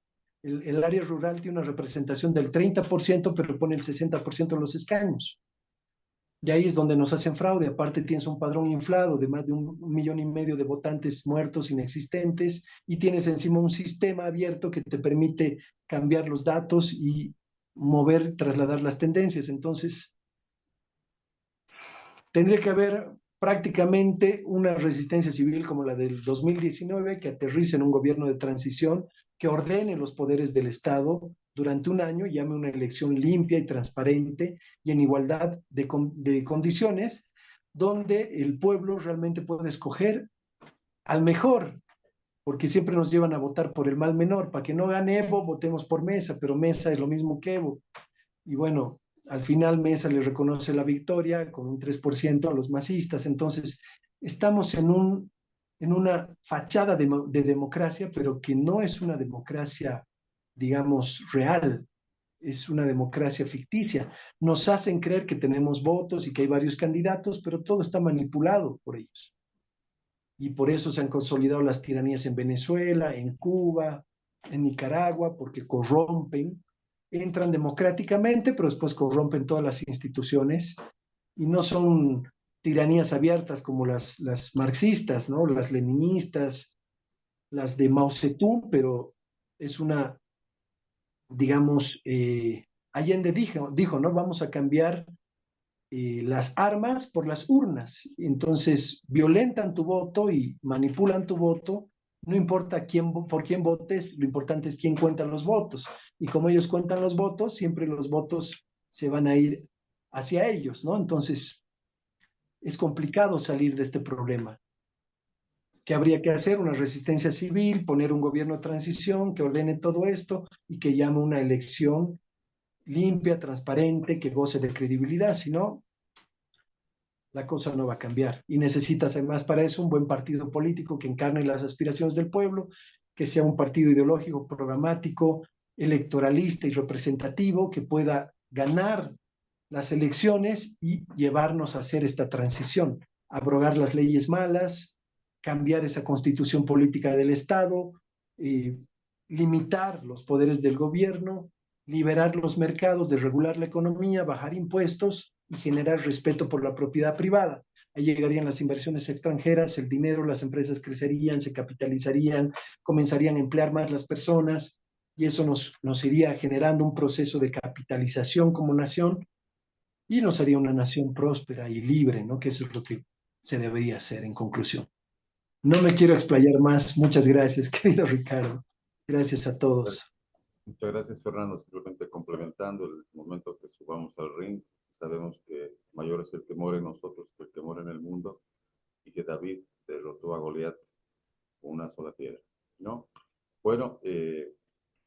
El área rural tiene una representación del 30%, pero pone el 60% de los escaños. Y ahí es donde nos hacen fraude. Aparte tienes un padrón inflado de más de 1,5 millones de votantes muertos, inexistentes, y tienes encima un sistema abierto que te permite cambiar los datos y mover, trasladar las tendencias. Entonces, tendría que haber prácticamente una resistencia civil como la del 2019, que aterrice en un gobierno de transición, que ordene los poderes del Estado durante un año, llame una elección limpia y transparente y en igualdad de condiciones, donde el pueblo realmente puede escoger al mejor, porque siempre nos llevan a votar por el mal menor. Para que no gane Evo, votemos por Mesa, pero Mesa es lo mismo que Evo. Y bueno, al final Mesa le reconoce la victoria con un 3% a los masistas. Entonces, estamos en un en una fachada de democracia, pero que no es una democracia, digamos, real, es una democracia ficticia. Nos hacen creer que tenemos votos y que hay varios candidatos, pero todo está manipulado por ellos. Y por eso se han consolidado las tiranías en Venezuela, en Cuba, en Nicaragua, porque corrompen, entran democráticamente, pero después corrompen todas las instituciones y no son tiranías abiertas como las marxistas, ¿no? Las leninistas, las de Mao Zedong, pero es una, digamos, Allende dijo, ¿no? Vamos a cambiar las armas por las urnas. Entonces, violentan tu voto y manipulan tu voto. No importa por quién votes, lo importante es quién cuenta los votos. Y como ellos cuentan los votos, siempre los votos se van a ir hacia ellos, ¿no? Entonces, es complicado salir de este problema. ¿Qué habría que hacer? Una resistencia civil, poner un gobierno de transición que ordene todo esto y que llame una elección limpia, transparente, que goce de credibilidad. Si no, la cosa no va a cambiar. Y necesitas además para eso un buen partido político que encarne las aspiraciones del pueblo, que sea un partido ideológico, programático, electoralista y representativo, que pueda ganar las elecciones y llevarnos a hacer esta transición, abrogar las leyes malas, cambiar esa constitución política del Estado, limitar los poderes del gobierno, liberar los mercados, desregular la economía, bajar impuestos y generar respeto por la propiedad privada. Ahí llegarían las inversiones extranjeras, el dinero, las empresas crecerían, se capitalizarían, comenzarían a emplear más las personas y eso nos iría generando un proceso de capitalización como nación y nos haría una nación próspera y libre, ¿no? Que eso es lo que se debería hacer en conclusión. No me quiero explayar más. Muchas gracias, querido Ricardo. Gracias a todos. Muchas gracias, Fernando. Simplemente complementando el momento que subamos al ring, sabemos que mayor es el temor en nosotros que el temor en el mundo y que David derrotó a Goliat con una sola piedra, ¿no? Bueno,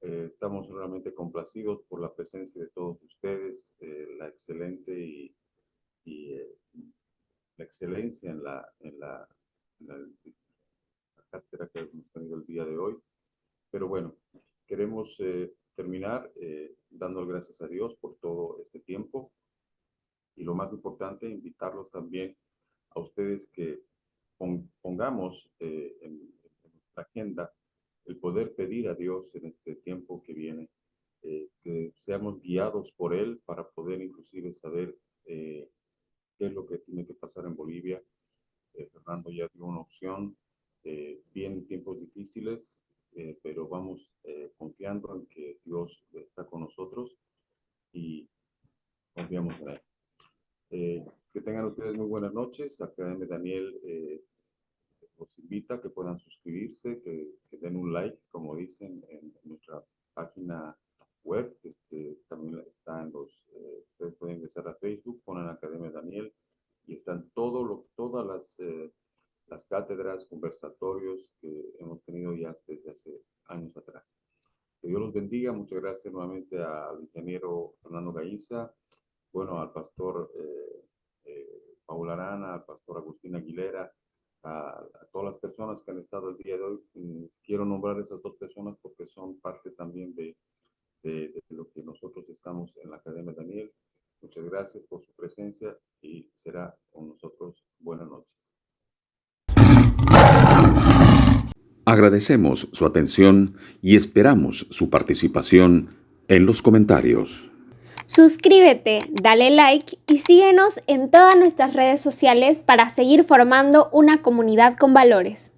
estamos realmente complacidos por la presencia de todos ustedes, la excelente la excelencia en la cátedra que hemos tenido el día de hoy. Pero bueno, queremos terminar dando gracias a Dios por todo este tiempo y lo más importante, invitarlos también a ustedes que pongamos en nuestra agenda el poder pedir a Dios en este tiempo que viene, que seamos guiados por Él para poder inclusive saber qué es lo que tiene que pasar en Bolivia. Fernando ya dio una opción, vienen tiempos difíciles, pero vamos confiando en que Dios está con nosotros y confiamos en Él. Que tengan ustedes muy buenas noches. Academia Daniel los invita a que puedan suscribirse, que den un like, como dicen, en nuestra página web. También está en ustedes pueden ingresar a Facebook, ponen Academia Daniel y están todas las cátedras, conversatorios que hemos tenido ya desde hace años atrás. Que Dios los bendiga. Muchas gracias nuevamente al ingeniero Fernando Gainza, bueno, al pastor Paul Arana, al pastor Agustín Aguilera, a todas las personas que han estado el día de hoy. Quiero nombrar a esas dos personas porque son parte también de lo que nosotros estamos en la Academia Daniel. Muchas gracias por su presencia y será con nosotros. Buenas noches. Agradecemos su atención y esperamos su participación en los comentarios. Suscríbete, dale like y síguenos en todas nuestras redes sociales para seguir formando una comunidad con valores.